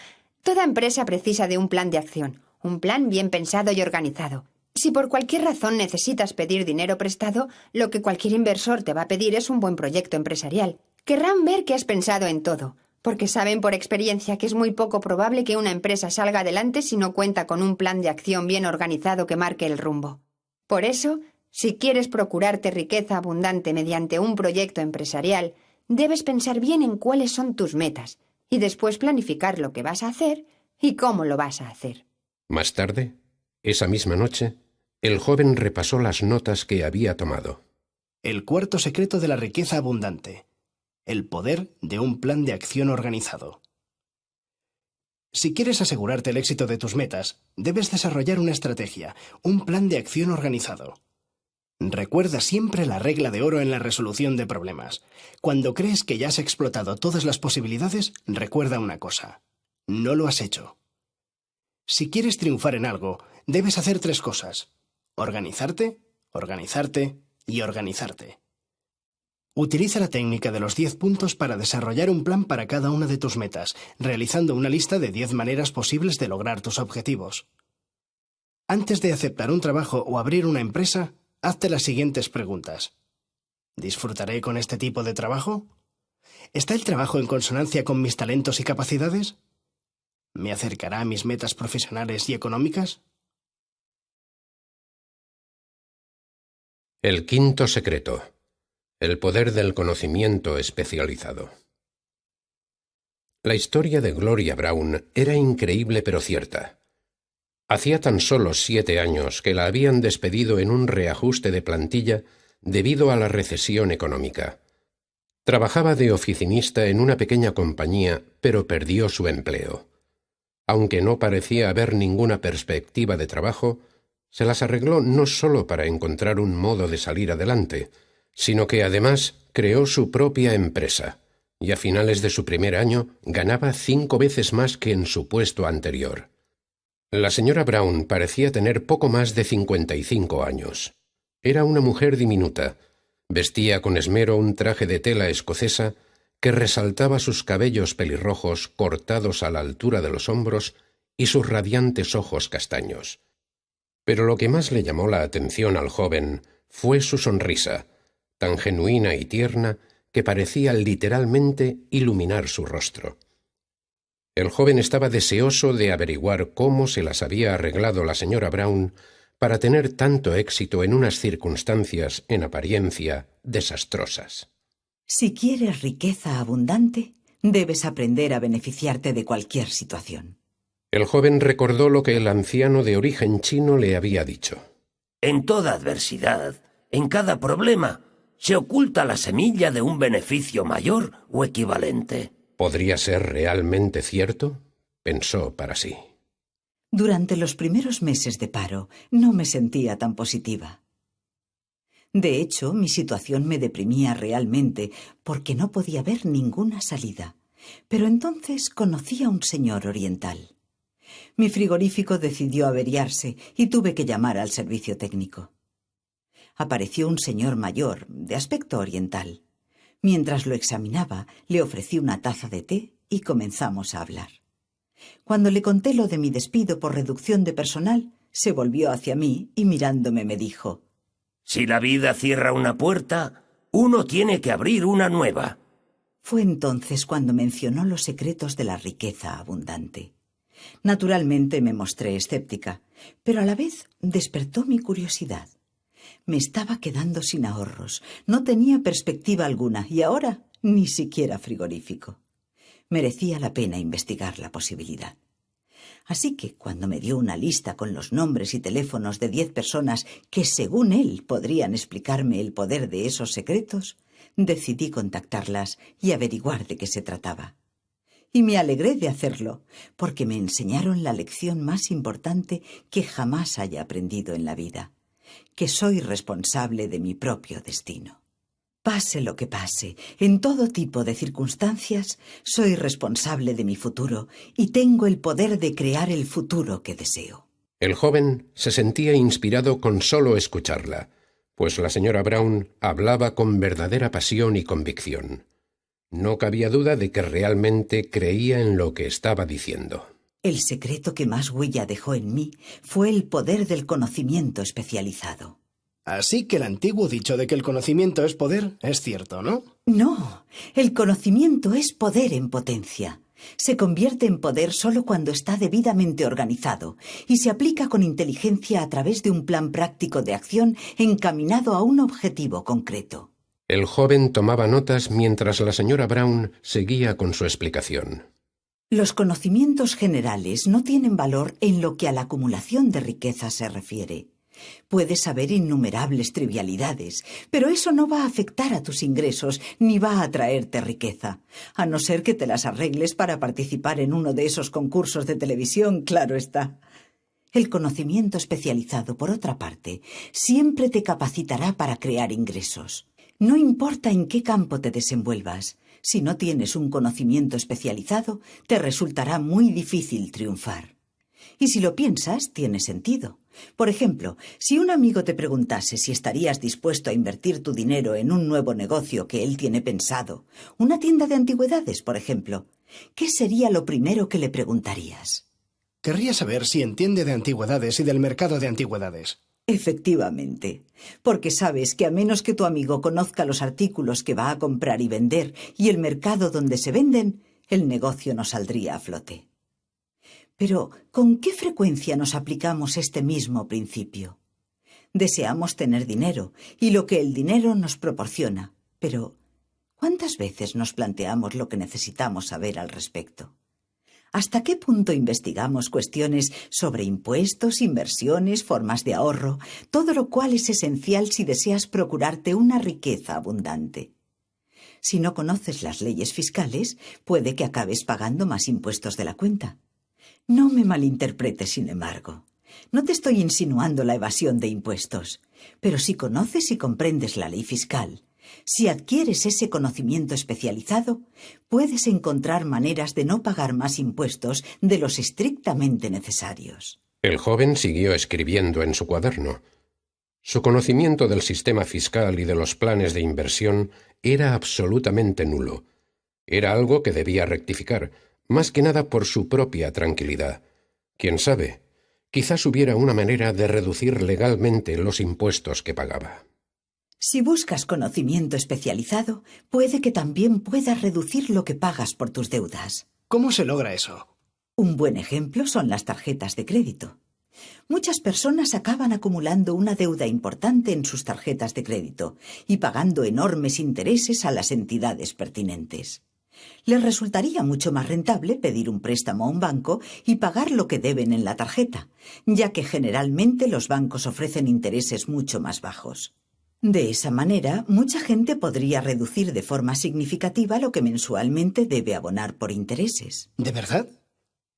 [SPEAKER 5] Toda empresa precisa de un plan de acción, un plan bien pensado y organizado. Si por cualquier razón necesitas pedir dinero prestado, lo que cualquier inversor te va a pedir es un buen proyecto empresarial. Querrán ver que has pensado en todo, porque saben por experiencia que es muy poco probable que una empresa salga adelante si no cuenta con un plan de acción bien organizado que marque el rumbo. Por eso, si quieres procurarte riqueza abundante mediante un proyecto empresarial, debes pensar bien en cuáles son tus metas y después planificar lo que vas a hacer y cómo lo vas a hacer.
[SPEAKER 1] Más tarde, esa misma noche, el joven repasó las notas que había tomado.
[SPEAKER 3] El cuarto secreto de la riqueza abundante. El poder de un plan de acción organizado. Si quieres asegurarte el éxito de tus metas, debes desarrollar una estrategia, un plan de acción organizado. Recuerda siempre la regla de oro en la resolución de problemas. Cuando crees que ya has explotado todas las posibilidades, recuerda una cosa: no lo has hecho. Si quieres triunfar en algo, debes hacer 3 cosas: organizarte, organizarte y organizarte. Utiliza la técnica de los 10 puntos para desarrollar un plan para cada una de tus metas, realizando una lista de 10 maneras posibles de lograr tus objetivos. Antes de aceptar un trabajo o abrir una empresa, hazte las siguientes preguntas. ¿Disfrutaré con este tipo de trabajo? ¿Está el trabajo en consonancia con mis talentos y capacidades? ¿Me acercará a mis metas profesionales y económicas?
[SPEAKER 1] El quinto secreto. El poder del conocimiento especializado. La historia de Gloria Brown era increíble pero cierta. Hacía tan solo 7 años que la habían despedido en un reajuste de plantilla debido a la recesión económica. Trabajaba de oficinista en una pequeña compañía, pero perdió su empleo. Aunque no parecía haber ninguna perspectiva de trabajo, se las arregló no solo para encontrar un modo de salir adelante, sino que además creó su propia empresa, y a finales de su primer año ganaba 5 veces más que en su puesto anterior. La señora Brown parecía tener poco más de 55 años. Era una mujer diminuta. Vestía con esmero un traje de tela escocesa que resaltaba sus cabellos pelirrojos cortados a la altura de los hombros y sus radiantes ojos castaños. Pero lo que más le llamó la atención al joven fue su sonrisa, tan genuina y tierna que parecía literalmente iluminar su rostro. El joven estaba deseoso de averiguar cómo se las había arreglado la señora Brown para tener tanto éxito en unas circunstancias, en apariencia, desastrosas.
[SPEAKER 6] Si quieres riqueza abundante, debes aprender a beneficiarte de cualquier situación.
[SPEAKER 1] El joven recordó lo que el anciano de origen chino le había dicho.
[SPEAKER 4] En toda adversidad, en cada problema, se oculta la semilla de un beneficio mayor o equivalente.
[SPEAKER 1] ¿Podría ser realmente cierto?, pensó para sí.
[SPEAKER 6] Durante los primeros meses de paro, no me sentía tan positiva. De hecho, mi situación me deprimía realmente porque no podía ver ninguna salida. Pero entonces conocí a un señor oriental. Mi frigorífico decidió averiarse y tuve que llamar al servicio técnico. Apareció un señor mayor, de aspecto oriental. Mientras lo examinaba, le ofrecí una taza de té y comenzamos a hablar. Cuando le conté lo de mi despido por reducción de personal, se volvió hacia mí y mirándome me dijo:
[SPEAKER 4] Si la vida cierra una puerta, uno tiene que abrir una nueva.
[SPEAKER 6] Fue entonces cuando mencionó los secretos de la riqueza abundante. Naturalmente me mostré escéptica, pero a la vez despertó mi curiosidad. Me estaba quedando sin ahorros, no tenía perspectiva alguna y ahora ni siquiera frigorífico. Merecía la pena investigar la posibilidad. Así que cuando me dio una lista con los nombres y teléfonos de 10 personas que, según él, podrían explicarme el poder de esos secretos, decidí contactarlas y averiguar de qué se trataba. Y me alegré de hacerlo, porque me enseñaron la lección más importante que jamás haya aprendido en la vida, que soy responsable de mi propio destino. Pase lo que pase, en todo tipo de circunstancias, soy responsable de mi futuro y tengo el poder de crear el futuro que deseo.
[SPEAKER 1] El joven se sentía inspirado con solo escucharla, pues la señora Brown hablaba con verdadera pasión y convicción. No cabía duda de que realmente creía en lo que estaba diciendo.
[SPEAKER 6] El secreto que más huella dejó en mí fue el poder del conocimiento especializado.
[SPEAKER 3] Así que el antiguo dicho de que el conocimiento es poder es cierto, ¿no?
[SPEAKER 6] No, el conocimiento es poder en potencia. Se convierte en poder solo cuando está debidamente organizado y se aplica con inteligencia a través de un plan práctico de acción encaminado a un objetivo concreto.
[SPEAKER 1] El joven tomaba notas mientras la señora Brown seguía con su explicación.
[SPEAKER 6] Los conocimientos generales no tienen valor en lo que a la acumulación de riqueza se refiere. Puedes saber innumerables trivialidades, pero eso no va a afectar a tus ingresos ni va a traerte riqueza, a no ser que te las arregles para participar en uno de esos concursos de televisión, claro está. El conocimiento especializado, por otra parte, siempre te capacitará para crear ingresos. No importa en qué campo te desenvuelvas, si no tienes un conocimiento especializado, te resultará muy difícil triunfar. Y si lo piensas, tiene sentido. Por ejemplo, si un amigo te preguntase si estarías dispuesto a invertir tu dinero en un nuevo negocio que él tiene pensado, una tienda de antigüedades, por ejemplo, ¿qué sería lo primero que le preguntarías?
[SPEAKER 3] Querría saber si entiende de antigüedades y del mercado de antigüedades.
[SPEAKER 6] Efectivamente, porque sabes que a menos que tu amigo conozca los artículos que va a comprar y vender y el mercado donde se venden, el negocio no saldría a flote. Pero, ¿con qué frecuencia nos aplicamos este mismo principio? Deseamos tener dinero y lo que el dinero nos proporciona, pero ¿cuántas veces nos planteamos lo que necesitamos saber al respecto? ¿Hasta qué punto investigamos cuestiones sobre impuestos, inversiones, formas de ahorro, todo lo cual es esencial si deseas procurarte una riqueza abundante? Si no conoces las leyes fiscales, puede que acabes pagando más impuestos de la cuenta. No me malinterpretes, sin embargo. No te estoy insinuando la evasión de impuestos, pero si conoces y comprendes la ley fiscal, si adquieres ese conocimiento especializado, puedes encontrar maneras de no pagar más impuestos de los estrictamente necesarios.
[SPEAKER 1] El joven siguió escribiendo en su cuaderno. Su conocimiento del sistema fiscal y de los planes de inversión era absolutamente nulo. Era algo que debía rectificar, más que nada por su propia tranquilidad. ¿Quién sabe? Quizás hubiera una manera de reducir legalmente los impuestos que pagaba.
[SPEAKER 6] Si buscas conocimiento especializado, puede que también puedas reducir lo que pagas por tus deudas.
[SPEAKER 3] ¿Cómo se logra eso?
[SPEAKER 6] Un buen ejemplo son las tarjetas de crédito. Muchas personas acaban acumulando una deuda importante en sus tarjetas de crédito y pagando enormes intereses a las entidades pertinentes. Les resultaría mucho más rentable pedir un préstamo a un banco y pagar lo que deben en la tarjeta, ya que generalmente los bancos ofrecen intereses mucho más bajos. De esa manera, mucha gente podría reducir de forma significativa lo que mensualmente debe abonar por intereses.
[SPEAKER 3] ¿De verdad?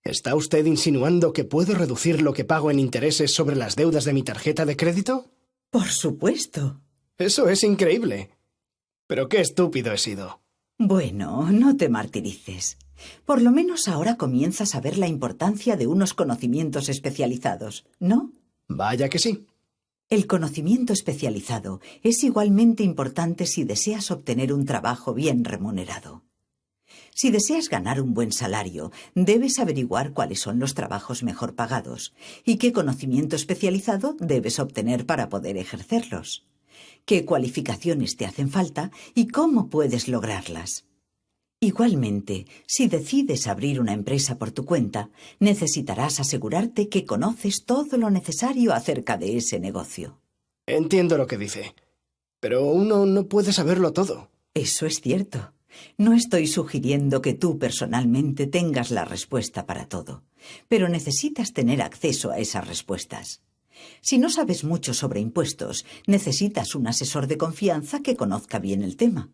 [SPEAKER 3] ¿Está usted insinuando que puedo reducir lo que pago en intereses sobre las deudas de mi tarjeta de crédito?
[SPEAKER 6] Por supuesto.
[SPEAKER 3] Eso es increíble. Pero qué estúpido he sido.
[SPEAKER 6] Bueno, no te martirices. Por lo menos ahora comienzas a ver la importancia de unos conocimientos especializados, ¿no?
[SPEAKER 3] Vaya que sí.
[SPEAKER 6] El conocimiento especializado es igualmente importante si deseas obtener un trabajo bien remunerado. Si deseas ganar un buen salario, debes averiguar cuáles son los trabajos mejor pagados y qué conocimiento especializado debes obtener para poder ejercerlos. Qué cualificaciones te hacen falta y cómo puedes lograrlas. Igualmente, si decides abrir una empresa por tu cuenta, necesitarás asegurarte que conoces todo lo necesario acerca de ese negocio.
[SPEAKER 3] Entiendo lo que dice, pero uno no puede saberlo todo.
[SPEAKER 6] Eso es cierto. No estoy sugiriendo que tú personalmente tengas la respuesta para todo, pero necesitas tener acceso a esas respuestas. Si no sabes mucho sobre impuestos, necesitas un asesor de confianza que conozca bien el tema.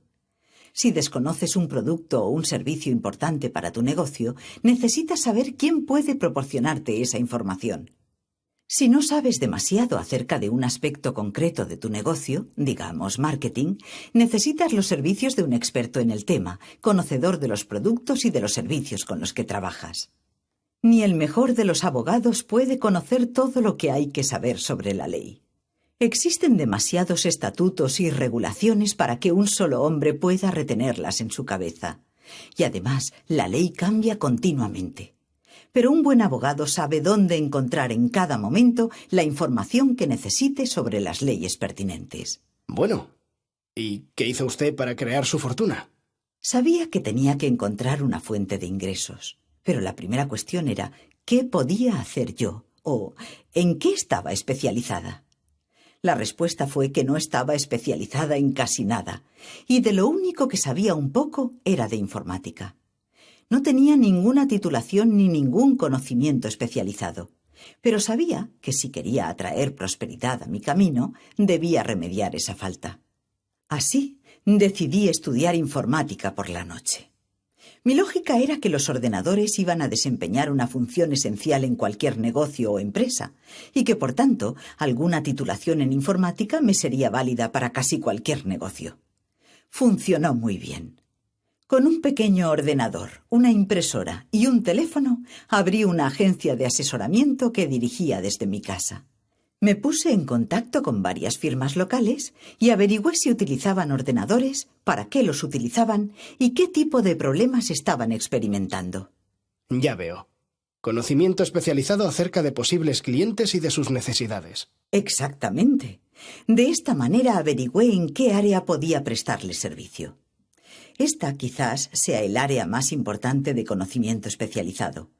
[SPEAKER 6] Si desconoces un producto o un servicio importante para tu negocio, necesitas saber quién puede proporcionarte esa información. Si no sabes demasiado acerca de un aspecto concreto de tu negocio, digamos marketing, necesitas los servicios de un experto en el tema, conocedor de los productos y de los servicios con los que trabajas. Ni el mejor de los abogados puede conocer todo lo que hay que saber sobre la ley. Existen demasiados estatutos y regulaciones para que un solo hombre pueda retenerlas en su cabeza. Y además, la ley cambia continuamente. Pero un buen abogado sabe dónde encontrar en cada momento la información que necesite sobre las leyes pertinentes.
[SPEAKER 3] Bueno, ¿y qué hizo usted para crear su fortuna?
[SPEAKER 6] Sabía que tenía que encontrar una fuente de ingresos, pero la primera cuestión era ¿qué podía hacer yo? O ¿en qué estaba especializada? La respuesta fue que no estaba especializada en casi nada, y de lo único que sabía un poco era de informática. No tenía ninguna titulación ni ningún conocimiento especializado, pero sabía que si quería atraer prosperidad a mi camino, debía remediar esa falta. Así, decidí estudiar informática por la noche. Mi lógica era que los ordenadores iban a desempeñar una función esencial en cualquier negocio o empresa, y que, por tanto, alguna titulación en informática me sería válida para casi cualquier negocio. Funcionó muy bien. Con un pequeño ordenador, una impresora y un teléfono, abrí una agencia de asesoramiento que dirigía desde mi casa. Me puse en contacto con varias firmas locales y averigüé si utilizaban ordenadores, para qué los utilizaban y qué tipo de problemas estaban experimentando.
[SPEAKER 3] Ya veo. Conocimiento especializado acerca de posibles clientes y de sus necesidades.
[SPEAKER 6] Exactamente. De esta manera averigüé en qué área podía prestarles servicio. Esta quizás sea el área más importante de conocimiento especializado.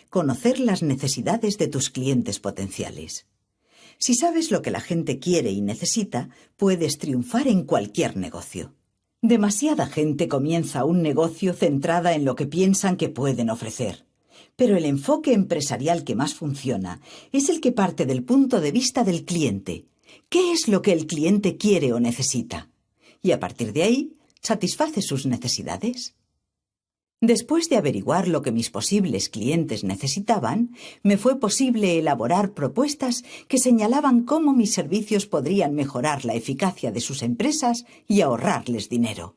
[SPEAKER 6] Conocer las necesidades de tus clientes potenciales. Si sabes lo que la gente quiere y necesita, puedes triunfar en cualquier negocio. Demasiada gente comienza un negocio centrada en lo que piensan que pueden ofrecer. Pero el enfoque empresarial que más funciona es el que parte del punto de vista del cliente. ¿Qué es lo que el cliente quiere o necesita? Y a partir de ahí, ¿satisface sus necesidades? Después de averiguar lo que mis posibles clientes necesitaban, me fue posible elaborar propuestas que señalaban cómo mis servicios podrían mejorar la eficacia de sus empresas y ahorrarles dinero.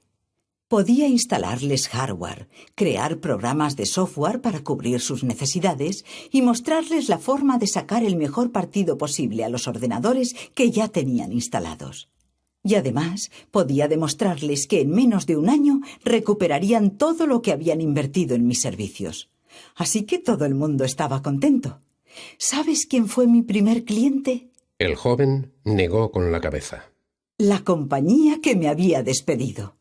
[SPEAKER 6] Podía instalarles hardware, crear programas de software para cubrir sus necesidades y mostrarles la forma de sacar el mejor partido posible a los ordenadores que ya tenían instalados. Y además podía demostrarles que en menos de un año recuperarían todo lo que habían invertido en mis servicios. Así que todo el mundo estaba contento. ¿Sabes quién fue mi primer cliente?
[SPEAKER 1] El joven negó con la cabeza.
[SPEAKER 6] La compañía que me había despedido.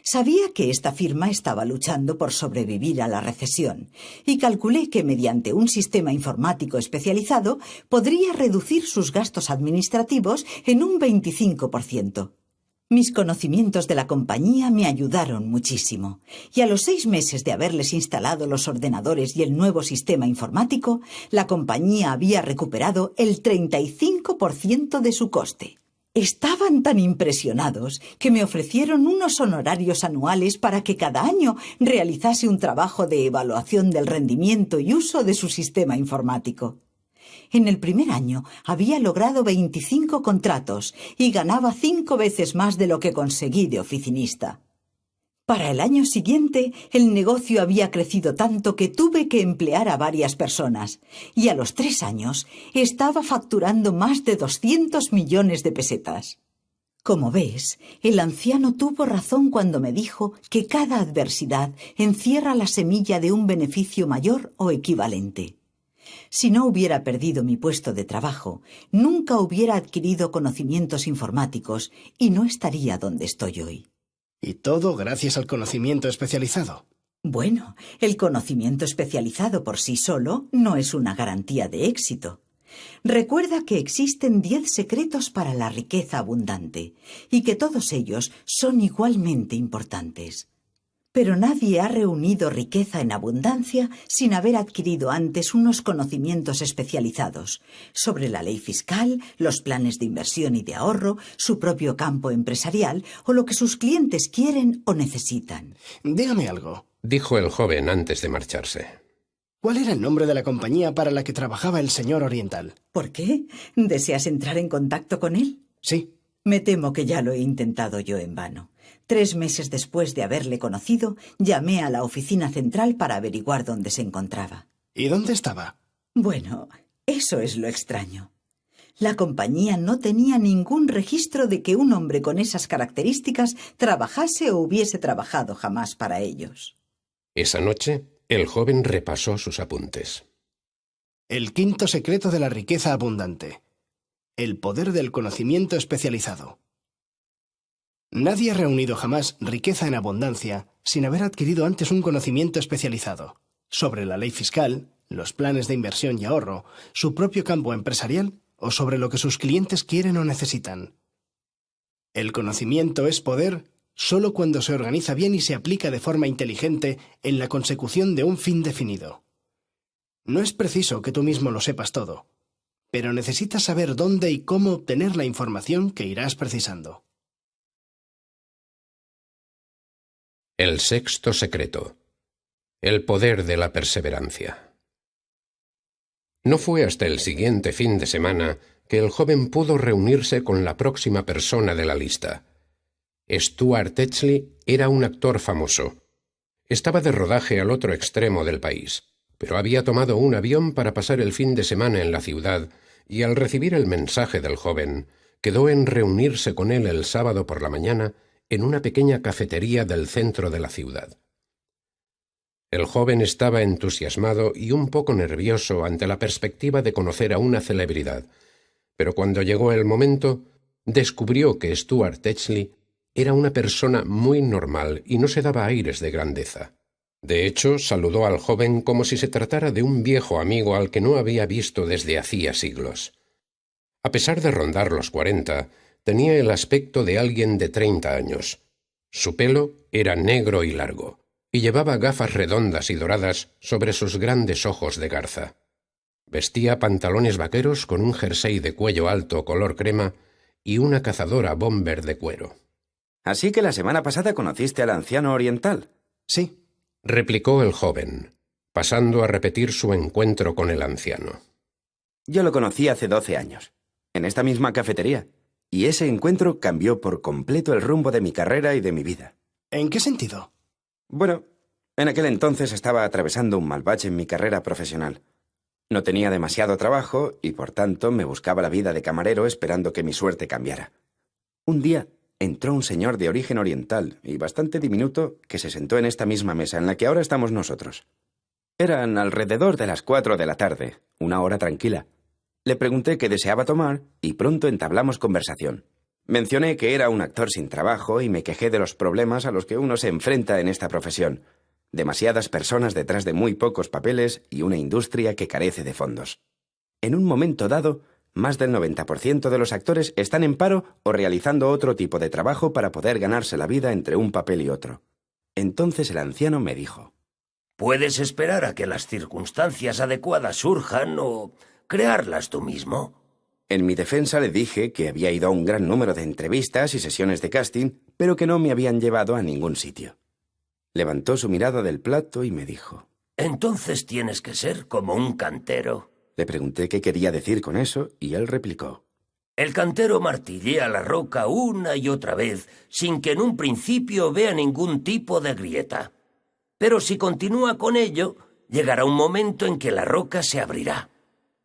[SPEAKER 6] Sabía que esta firma estaba luchando por sobrevivir a la recesión y calculé que mediante un sistema informático especializado podría reducir sus gastos administrativos en un 25%. Mis conocimientos de la compañía me ayudaron muchísimo y a los 6 meses de haberles instalado los ordenadores y el nuevo sistema informático, la compañía había recuperado el 35% de su coste. Estaban tan impresionados que me ofrecieron unos honorarios anuales para que cada año realizase un trabajo de evaluación del rendimiento y uso de su sistema informático. En el primer año había logrado 25 contratos y ganaba 5 veces más de lo que conseguí de oficinista. Para el año siguiente, el negocio había crecido tanto que tuve que emplear a varias personas, y a los 3 años estaba facturando más de 200 millones de pesetas. Como ves, el anciano tuvo razón cuando me dijo que cada adversidad encierra la semilla de un beneficio mayor o equivalente. Si no hubiera perdido mi puesto de trabajo, nunca hubiera adquirido conocimientos informáticos y no estaría donde estoy hoy.
[SPEAKER 3] Y todo gracias al conocimiento especializado.
[SPEAKER 6] Bueno, el conocimiento especializado por sí solo no es una garantía de éxito. Recuerda que existen 10 secretos para la riqueza abundante y que todos ellos son igualmente importantes. Pero nadie ha reunido riqueza en abundancia sin haber adquirido antes unos conocimientos especializados sobre la ley fiscal, los planes de inversión y de ahorro, su propio campo empresarial o lo que sus clientes quieren o necesitan.
[SPEAKER 3] Dígame algo.
[SPEAKER 1] Dijo el joven antes de marcharse.
[SPEAKER 3] ¿Cuál era el nombre de la compañía para la que trabajaba el señor Oriental?
[SPEAKER 6] ¿Por qué? ¿Deseas entrar en contacto con él?
[SPEAKER 3] Sí.
[SPEAKER 6] Me temo que ya lo he intentado yo en vano. 3 meses después de haberle conocido, llamé a la oficina central para averiguar dónde se encontraba.
[SPEAKER 3] ¿Y dónde estaba?
[SPEAKER 6] Bueno, eso es lo extraño. La compañía no tenía ningún registro de que un hombre con esas características trabajase o hubiese trabajado jamás para ellos.
[SPEAKER 1] Esa noche, el joven repasó sus apuntes.
[SPEAKER 3] El 5º secreto de la riqueza abundante. El poder del conocimiento especializado. Nadie ha reunido jamás riqueza en abundancia sin haber adquirido antes un conocimiento especializado sobre la ley fiscal, los planes de inversión y ahorro, su propio campo empresarial o sobre lo que sus clientes quieren o necesitan. El conocimiento es poder solo cuando se organiza bien y se aplica de forma inteligente en la consecución de un fin definido. No es preciso que tú mismo lo sepas todo, pero necesitas saber dónde y cómo obtener la información que irás precisando.
[SPEAKER 1] El 6º secreto. El poder de la perseverancia. No fue hasta el siguiente fin de semana que el joven pudo reunirse con la próxima persona de la lista. Stuart Techley era un actor famoso. Estaba de rodaje al otro extremo del país, pero había tomado un avión para pasar el fin de semana en la ciudad y al recibir el mensaje del joven, quedó en reunirse con él el sábado por la mañana en una pequeña cafetería del centro de la ciudad. El joven estaba entusiasmado y un poco nervioso ante la perspectiva de conocer a una celebridad, pero cuando llegó el momento, descubrió que Stuart Techley era una persona muy normal y no se daba aires de grandeza. De hecho, saludó al joven como si se tratara de un viejo amigo al que no había visto desde hacía siglos. A pesar de rondar los 40, tenía el aspecto de alguien de 30 años. Su pelo era negro y largo, y llevaba gafas redondas y doradas sobre sus grandes ojos de garza. Vestía pantalones vaqueros con un jersey de cuello alto color crema y una cazadora bomber de cuero.
[SPEAKER 2] Así que la semana pasada conociste al anciano oriental.
[SPEAKER 3] Sí.
[SPEAKER 1] Replicó el joven, pasando a repetir su encuentro con el anciano.
[SPEAKER 2] Yo lo conocí hace 12 años, en esta misma cafetería, y ese encuentro cambió por completo el rumbo de mi carrera y de mi vida.
[SPEAKER 3] ¿En qué sentido?
[SPEAKER 2] Bueno, en aquel entonces estaba atravesando un mal bache en mi carrera profesional. No tenía demasiado trabajo y, por tanto, me buscaba la vida de camarero esperando que mi suerte cambiara. Un día entró un señor de origen oriental y bastante diminuto que se sentó en esta misma mesa en la que ahora estamos nosotros. Eran alrededor de las 4 de la tarde, una hora tranquila. Le pregunté qué deseaba tomar y pronto entablamos conversación. Mencioné que era un actor sin trabajo y me quejé de los problemas a los que uno se enfrenta en esta profesión. Demasiadas personas detrás de muy pocos papeles y una industria que carece de fondos. En un momento dado, más del 90% de los actores están en paro o realizando otro tipo de trabajo para poder ganarse la vida entre un papel y otro. Entonces el anciano me dijo:
[SPEAKER 4] Puedes esperar a que las circunstancias adecuadas surjan o crearlas tú mismo.
[SPEAKER 2] En mi defensa le dije que había ido a un gran número de entrevistas y sesiones de casting, pero que no me habían llevado a ningún sitio. Levantó su mirada del plato y me dijo:
[SPEAKER 4] Entonces tienes que ser como un cantero.
[SPEAKER 2] Le pregunté qué quería decir con eso y él replicó:
[SPEAKER 4] El cantero martillea la roca una y otra vez sin que en un principio vea ningún tipo de grieta. Pero si continúa con ello, llegará un momento en que la roca se abrirá.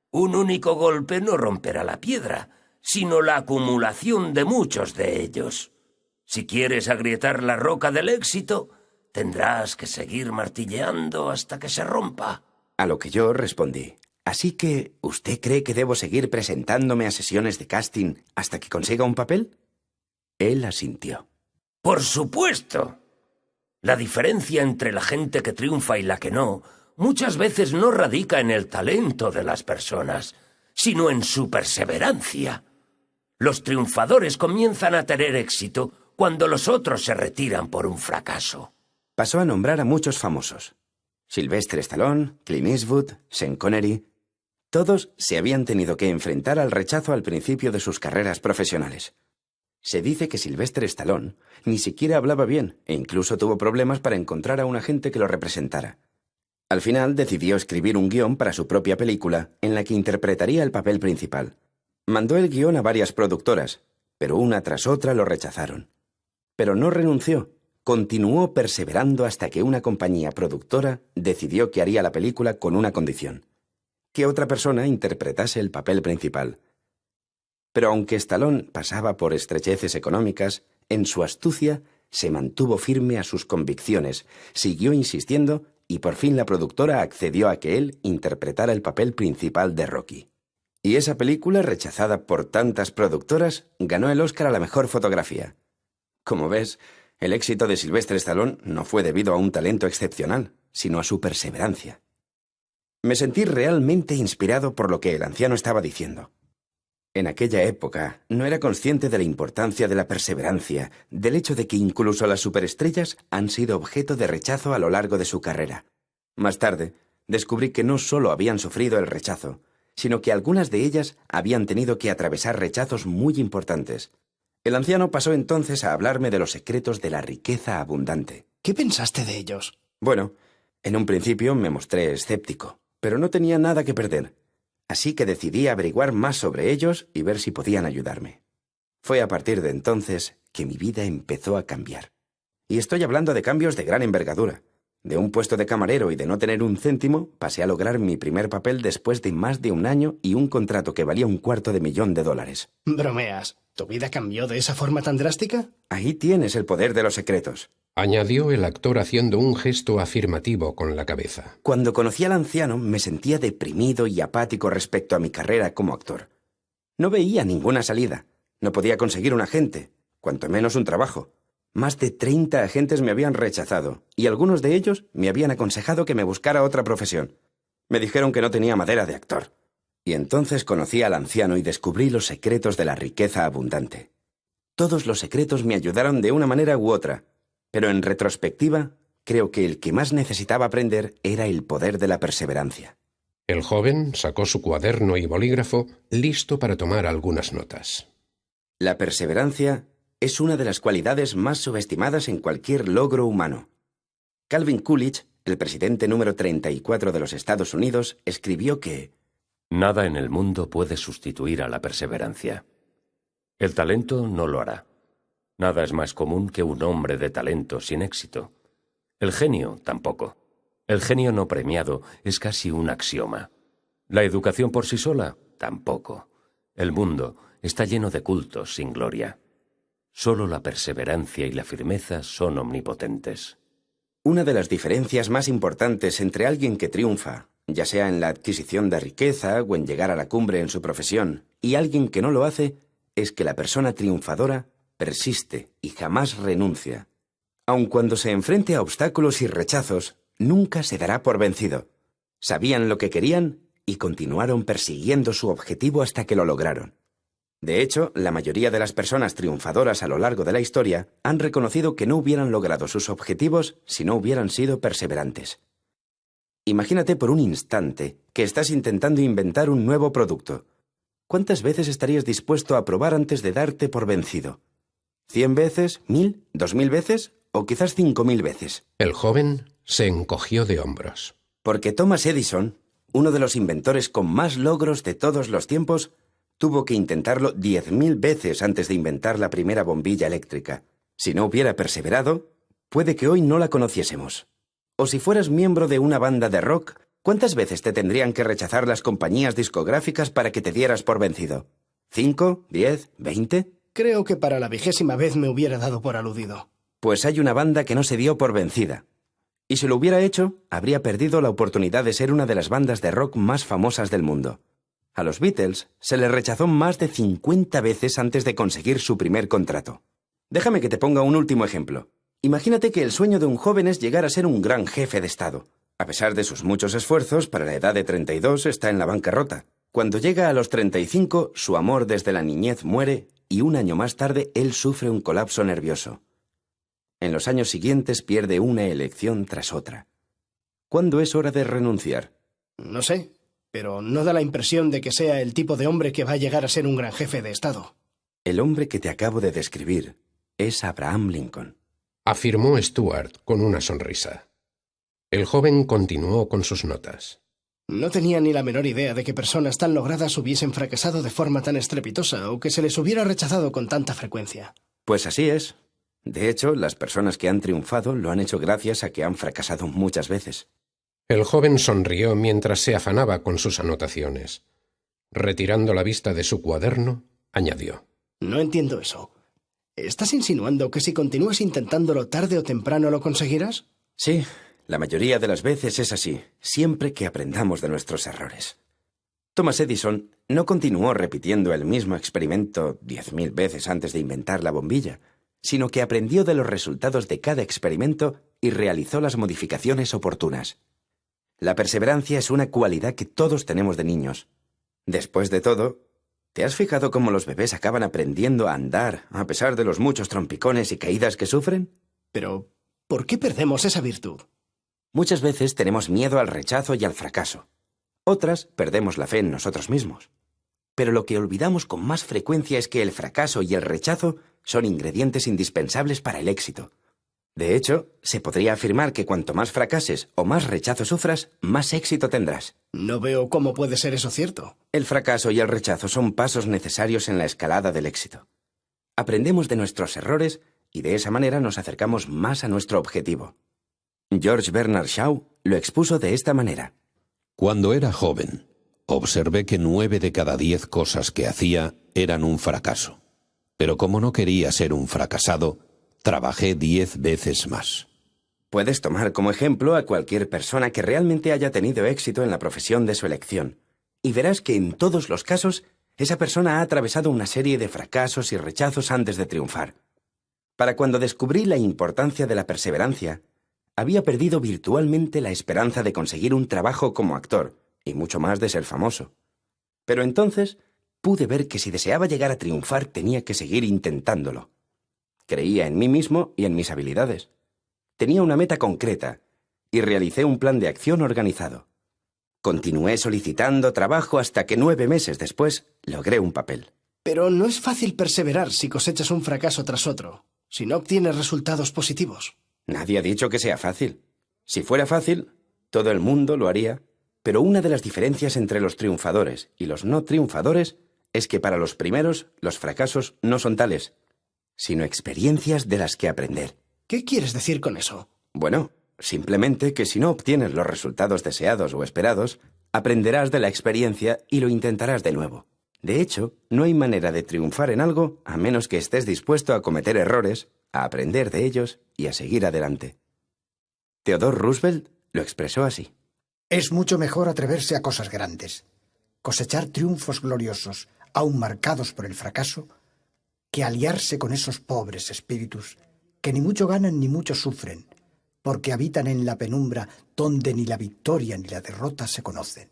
[SPEAKER 4] Un único golpe no romperá la piedra, sino la acumulación de muchos de ellos. Si quieres agrietar la roca del éxito, tendrás que seguir martilleando hasta que se rompa.
[SPEAKER 2] A lo que yo respondí: ¿Así que usted cree que debo seguir presentándome a sesiones de casting hasta que consiga un papel? Él asintió.
[SPEAKER 4] ¡Por supuesto! La diferencia entre la gente que triunfa y la que no muchas veces no radica en el talento de las personas, sino en su perseverancia. Los triunfadores comienzan a tener éxito cuando los otros se retiran por un fracaso.
[SPEAKER 2] Pasó a nombrar a muchos famosos. Sylvester Stallone, Clint Eastwood, Sean Connery. Todos se habían tenido que enfrentar al rechazo al principio de sus carreras profesionales. Se dice que Sylvester Stallone ni siquiera hablaba bien e incluso tuvo problemas para encontrar a un agente que lo representara. Al final decidió escribir un guión para su propia película en la que interpretaría el papel principal. Mandó el guión a varias productoras, pero una tras otra lo rechazaron. Pero no renunció, continuó perseverando hasta que una compañía productora decidió que haría la película con una condición: que otra persona interpretase el papel principal. Pero aunque Stallone pasaba por estrecheces económicas, en su astucia se mantuvo firme a sus convicciones, siguió insistiendo y por fin la productora accedió a que él interpretara el papel principal de Rocky. Y esa película, rechazada por tantas productoras, ganó el Oscar a la mejor fotografía. Como ves, el éxito de Sylvester Stallone no fue debido a un talento excepcional, sino a su perseverancia. Me sentí realmente inspirado por lo que el anciano estaba diciendo. En aquella época no era consciente de la importancia de la perseverancia, del hecho de que incluso las superestrellas han sido objeto de rechazo a lo largo de su carrera. Más tarde, descubrí que no solo habían sufrido el rechazo, sino que algunas de ellas habían tenido que atravesar rechazos muy importantes. El anciano pasó entonces a hablarme de los secretos de la riqueza abundante.
[SPEAKER 3] ¿Qué pensaste de ellos?
[SPEAKER 2] Bueno, en un principio me mostré escéptico, pero no tenía nada que perder. Así que decidí averiguar más sobre ellos y ver si podían ayudarme. Fue a partir de entonces que mi vida empezó a cambiar. Y estoy hablando de cambios de gran envergadura. De un puesto de camarero y de no tener un céntimo, pasé a lograr mi primer papel después de más de un año y un contrato que valía $250,000.
[SPEAKER 3] Bromeas. ¿Tu vida cambió de esa forma tan drástica?
[SPEAKER 2] Ahí tienes el poder de los secretos,
[SPEAKER 1] añadió el actor haciendo un gesto afirmativo con la cabeza.
[SPEAKER 2] Cuando conocí al anciano me sentía deprimido y apático respecto a mi carrera como actor. No veía ninguna salida. No podía conseguir un agente, cuanto menos un trabajo. Más de 30 agentes me habían rechazado, y algunos de ellos me habían aconsejado que me buscara otra profesión. Me dijeron que no tenía madera de actor. Y entonces conocí al anciano y descubrí los secretos de la riqueza abundante. Todos los secretos me ayudaron de una manera u otra, pero en retrospectiva, creo que el que más necesitaba aprender era el poder de la perseverancia.
[SPEAKER 1] El joven sacó su cuaderno y bolígrafo, listo para tomar algunas notas.
[SPEAKER 2] La perseverancia es una de las cualidades más subestimadas en cualquier logro humano. Calvin Coolidge, el presidente número 34 de los Estados Unidos, escribió que
[SPEAKER 4] nada en el mundo puede sustituir a la perseverancia. El talento no lo hará. Nada es más común que un hombre de talento sin éxito. El genio tampoco. El genio no premiado es casi un axioma. La educación por sí sola tampoco. El mundo está lleno de cultos sin gloria. Solo la perseverancia y la firmeza son omnipotentes.
[SPEAKER 2] Una de las diferencias más importantes entre alguien que triunfa, ya sea en la adquisición de riqueza o en llegar a la cumbre en su profesión, y alguien que no lo hace, es que la persona triunfadora persiste y jamás renuncia. Aun cuando se enfrente a obstáculos y rechazos, nunca se dará por vencido. Sabían lo que querían y continuaron persiguiendo su objetivo hasta que lo lograron. De hecho, la mayoría de las personas triunfadoras a lo largo de la historia han reconocido que no hubieran logrado sus objetivos si no hubieran sido perseverantes. Imagínate por un instante que estás intentando inventar un nuevo producto. ¿Cuántas veces estarías dispuesto a probar antes de darte por vencido? ¿100 veces? ¿1000? ¿2000 veces? ¿O quizás 5000 veces?
[SPEAKER 1] El joven se encogió de hombros.
[SPEAKER 2] Porque Thomas Edison, uno de los inventores con más logros de todos los tiempos, tuvo que intentarlo 10.000 veces antes de inventar la primera bombilla eléctrica. Si no hubiera perseverado, puede que hoy no la conociésemos. O si fueras miembro de una banda de rock, ¿cuántas veces te tendrían que rechazar las compañías discográficas para que te dieras por vencido? ¿5? ¿10? ¿20?
[SPEAKER 3] Creo que para la 20ª vez me hubiera dado por aludido.
[SPEAKER 2] Pues hay una banda que no se dio por vencida. Y si lo hubiera hecho, habría perdido la oportunidad de ser una de las bandas de rock más famosas del mundo. A los Beatles se les rechazó más de 50 veces antes de conseguir su primer contrato. Déjame que te ponga un último ejemplo. Imagínate que el sueño de un joven es llegar a ser un gran jefe de Estado. A pesar de sus muchos esfuerzos, para la edad de 32 está en la bancarrota. Cuando llega a los 35, su amor desde la niñez muere y un año más tarde él sufre un colapso nervioso. En los años siguientes pierde una elección tras otra. ¿Cuándo es hora de renunciar?
[SPEAKER 3] No sé, pero no da la impresión de que sea el tipo de hombre que va a llegar a ser un gran jefe de Estado.
[SPEAKER 2] El hombre que te acabo de describir es Abraham Lincoln,
[SPEAKER 1] afirmó Stuart con una sonrisa. El joven continuó con sus notas.
[SPEAKER 3] No tenía ni la menor idea de que personas tan logradas hubiesen fracasado de forma tan estrepitosa o que se les hubiera rechazado con tanta frecuencia.
[SPEAKER 2] Pues así es. De hecho, las personas que han triunfado lo han hecho gracias a que han fracasado muchas veces.
[SPEAKER 1] El joven sonrió mientras se afanaba con sus anotaciones. Retirando la vista de su cuaderno, añadió:
[SPEAKER 3] No entiendo eso. ¿Estás insinuando que si continúas intentándolo tarde o temprano lo conseguirás?
[SPEAKER 2] Sí, la mayoría de las veces es así, siempre que aprendamos de nuestros errores. Thomas Edison no continuó repitiendo el mismo experimento 10.000 veces antes de inventar la bombilla, sino que aprendió de los resultados de cada experimento y realizó las modificaciones oportunas. La perseverancia es una cualidad que todos tenemos de niños. Después de todo, ¿te has fijado cómo los bebés acaban aprendiendo a andar a pesar de los muchos trompicones y caídas que sufren?
[SPEAKER 3] Pero, ¿por qué perdemos esa virtud?
[SPEAKER 2] Muchas veces tenemos miedo al rechazo y al fracaso. Otras perdemos la fe en nosotros mismos. Pero lo que olvidamos con más frecuencia es que el fracaso y el rechazo son ingredientes indispensables para el éxito. De hecho, se podría afirmar que cuanto más fracases o más rechazo sufras, más éxito tendrás.
[SPEAKER 3] No veo cómo puede ser eso cierto.
[SPEAKER 2] El fracaso y el rechazo son pasos necesarios en la escalada del éxito. Aprendemos de nuestros errores y de esa manera nos acercamos más a nuestro objetivo. George Bernard Shaw lo expuso de esta manera.
[SPEAKER 7] Cuando era joven, observé que 9 de cada 10 cosas que hacía eran un fracaso. Pero como no quería ser un fracasado, trabajé 10 veces más.
[SPEAKER 2] Puedes tomar como ejemplo a cualquier persona que realmente haya tenido éxito en la profesión de su elección, y verás que en todos los casos, esa persona ha atravesado una serie de fracasos y rechazos antes de triunfar. Para cuando descubrí la importancia de la perseverancia, había perdido virtualmente la esperanza de conseguir un trabajo como actor, y mucho más de ser famoso. Pero entonces pude ver que si deseaba llegar a triunfar tenía que seguir intentándolo. Creía en mí mismo y en mis habilidades. Tenía una meta concreta y realicé un plan de acción organizado. Continué solicitando trabajo hasta que 9 meses después logré un papel.
[SPEAKER 3] Pero no es fácil perseverar si cosechas un fracaso tras otro, si no obtienes resultados positivos.
[SPEAKER 2] Nadie ha dicho que sea fácil. Si fuera fácil, todo el mundo lo haría. Pero una de las diferencias entre los triunfadores y los no triunfadores es que para los primeros los fracasos no son tales, sino experiencias de las que aprender.
[SPEAKER 3] ¿Qué quieres decir con eso?
[SPEAKER 2] Bueno, simplemente que si no obtienes los resultados deseados o esperados, aprenderás de la experiencia y lo intentarás de nuevo. De hecho, no hay manera de triunfar en algo a menos que estés dispuesto a cometer errores, a aprender de ellos y a seguir adelante. Theodore Roosevelt lo expresó así.
[SPEAKER 8] Es mucho mejor atreverse a cosas grandes, cosechar triunfos gloriosos, aun marcados por el fracaso, que aliarse con esos pobres espíritus que ni mucho ganan ni mucho sufren, porque habitan en la penumbra donde ni la victoria ni la derrota se conocen.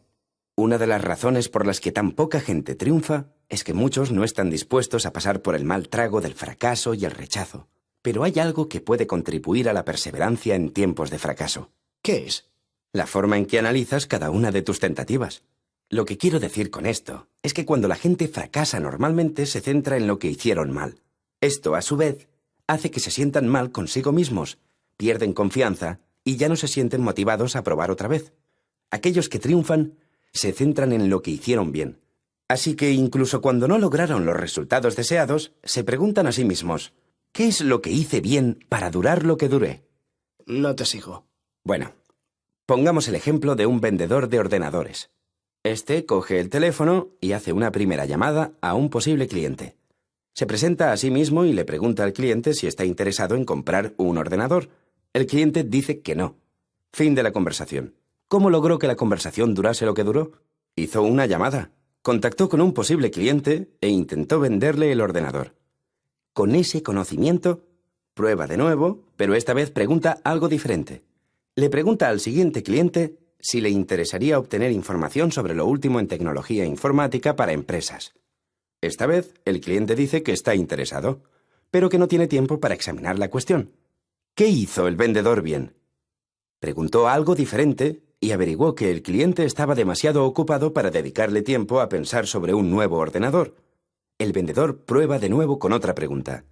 [SPEAKER 2] Una de las razones por las que tan poca gente triunfa es que muchos no están dispuestos a pasar por el mal trago del fracaso y el rechazo. Pero hay algo que puede contribuir a la perseverancia en tiempos de fracaso.
[SPEAKER 3] ¿Qué es?
[SPEAKER 2] La forma en que analizas cada una de tus tentativas. Lo que quiero decir con esto es que cuando la gente fracasa normalmente se centra en lo que hicieron mal. Esto, a su vez, hace que se sientan mal consigo mismos, pierden confianza y ya no se sienten motivados a probar otra vez. Aquellos que triunfan se centran en lo que hicieron bien. Así que incluso cuando no lograron los resultados deseados, se preguntan a sí mismos, ¿qué es lo que hice bien para durar lo que duré?
[SPEAKER 3] No te sigo.
[SPEAKER 2] Bueno, pongamos el ejemplo de un vendedor de ordenadores. Este coge el teléfono y hace una primera llamada a un posible cliente. Se presenta a sí mismo y le pregunta al cliente si está interesado en comprar un ordenador. El cliente dice que no. Fin de la conversación. ¿Cómo logró que la conversación durase lo que duró? Hizo una llamada, contactó con un posible cliente e intentó venderle el ordenador. Con ese conocimiento, prueba de nuevo, pero esta vez pregunta algo diferente. Le pregunta al siguiente cliente si le interesaría obtener información sobre lo último en tecnología informática para empresas. Esta vez, el cliente dice que está interesado, pero que no tiene tiempo para examinar la cuestión. ¿Qué hizo el vendedor bien? Preguntó algo diferente y averiguó que el cliente estaba demasiado ocupado para dedicarle tiempo a pensar sobre un nuevo ordenador. El vendedor prueba de nuevo con otra pregunta.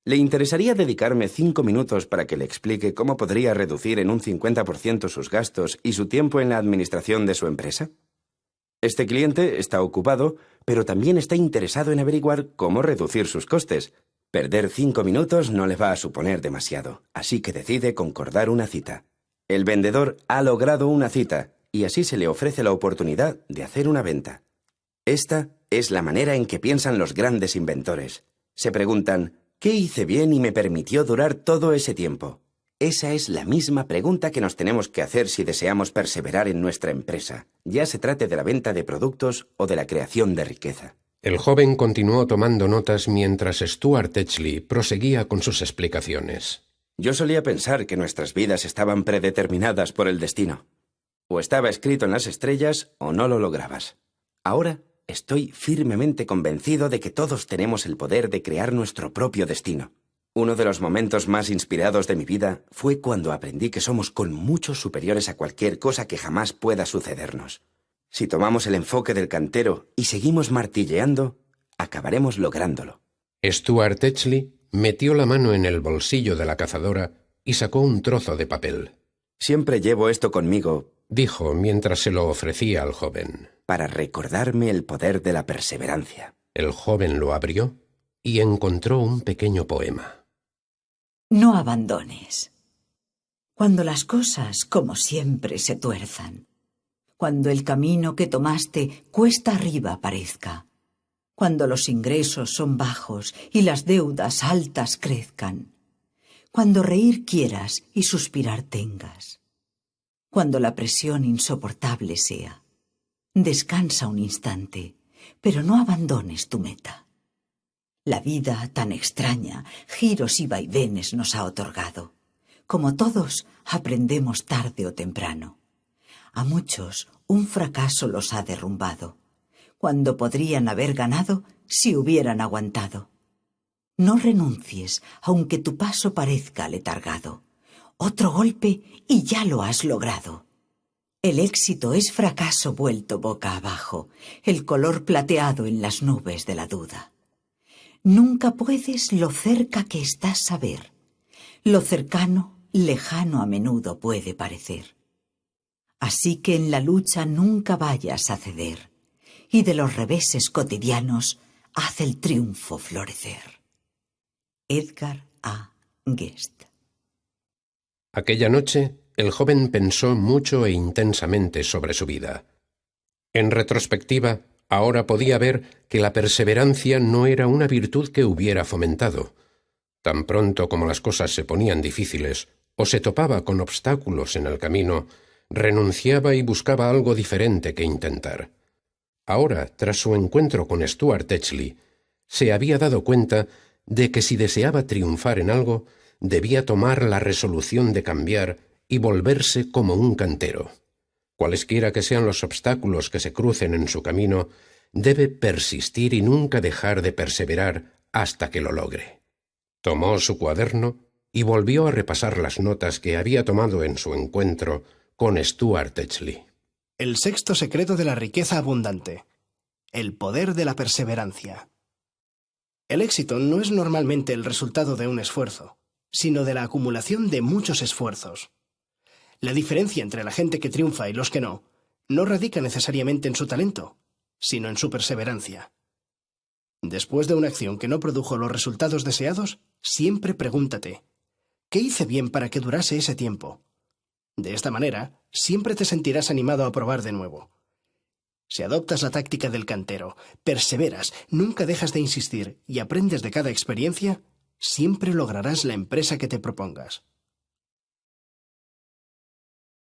[SPEAKER 2] ¿Le interesaría dedicarme 5 minutos para que le explique cómo podría reducir en un 50% sus gastos y su tiempo en la administración de su empresa? Este cliente está ocupado, pero también está interesado en averiguar cómo reducir sus costes. Perder 5 minutos no le va a suponer demasiado, así que decide concordar una cita. El vendedor ha logrado una cita y así se le ofrece la oportunidad de hacer una venta. Esta es la manera en que piensan los grandes inventores. Se preguntan, ¿qué hice bien y me permitió durar todo ese tiempo? Esa es la misma pregunta que nos tenemos que hacer si deseamos perseverar en nuestra empresa, ya se trate de la venta de productos o de la creación de riqueza.
[SPEAKER 1] El joven continuó tomando notas mientras Stuart Techley proseguía con sus explicaciones.
[SPEAKER 2] Yo solía pensar que nuestras vidas estaban predeterminadas por el destino. O estaba escrito en las estrellas o no lo lograbas. Ahora estoy firmemente convencido de que todos tenemos el poder de crear nuestro propio destino. Uno de los momentos más inspirados de mi vida fue cuando aprendí que somos con muchos superiores a cualquier cosa que jamás pueda sucedernos. Si tomamos el enfoque del cantero y seguimos martilleando, acabaremos lográndolo.
[SPEAKER 1] Stuart Techley metió la mano en el bolsillo de la cazadora y sacó un trozo de papel.
[SPEAKER 2] Siempre llevo esto conmigo,
[SPEAKER 1] dijo mientras se lo ofrecía al joven,
[SPEAKER 2] para recordarme el poder de la perseverancia.
[SPEAKER 1] El joven lo abrió y encontró un pequeño poema.
[SPEAKER 6] No abandones. Cuando las cosas, como siempre, se tuerzan. Cuando el camino que tomaste cuesta arriba parezca. Cuando los ingresos son bajos y las deudas altas crezcan. Cuando reír quieras y suspirar tengas. Cuando la presión insoportable sea. Descansa un instante, pero no abandones tu meta. La vida tan extraña, giros y vaivenes nos ha otorgado. Como todos, aprendemos tarde o temprano. A muchos, un fracaso los ha derrumbado, cuando podrían haber ganado si hubieran aguantado. No renuncies, aunque tu paso parezca letargado. Otro golpe y ya lo has logrado. El éxito es fracaso vuelto boca abajo, el color plateado en las nubes de la duda. Nunca puedes lo cerca que estás saber. Lo cercano, lejano a menudo puede parecer. Así que en la lucha nunca vayas a ceder, y de los reveses cotidianos haz el triunfo florecer. Edgar A. Guest.
[SPEAKER 1] Aquella noche, el joven pensó mucho e intensamente sobre su vida. En retrospectiva, ahora podía ver que la perseverancia no era una virtud que hubiera fomentado. Tan pronto como las cosas se ponían difíciles o se topaba con obstáculos en el camino, renunciaba y buscaba algo diferente que intentar. Ahora, tras su encuentro con Stuart Techley, se había dado cuenta de que si deseaba triunfar en algo, debía tomar la resolución de cambiar y volverse como un cantero. Cualesquiera que sean los obstáculos que se crucen en su camino, debe persistir y nunca dejar de perseverar hasta que lo logre. Tomó su cuaderno y volvió a repasar las notas que había tomado en su encuentro con Stuart Techley.
[SPEAKER 3] El sexto secreto de la riqueza abundante. El poder de la perseverancia. El éxito no es normalmente el resultado de un esfuerzo, sino de la acumulación de muchos esfuerzos. La diferencia entre la gente que triunfa y los que no radica necesariamente en su talento, sino en su perseverancia. Después de una acción que no produjo los resultados deseados, siempre pregúntate, ¿qué hice bien para que durase ese tiempo? De esta manera, siempre te sentirás animado a probar de nuevo. Si adoptas la táctica del cantero, perseveras, nunca dejas de insistir y aprendes de cada experiencia, siempre lograrás la empresa que te propongas.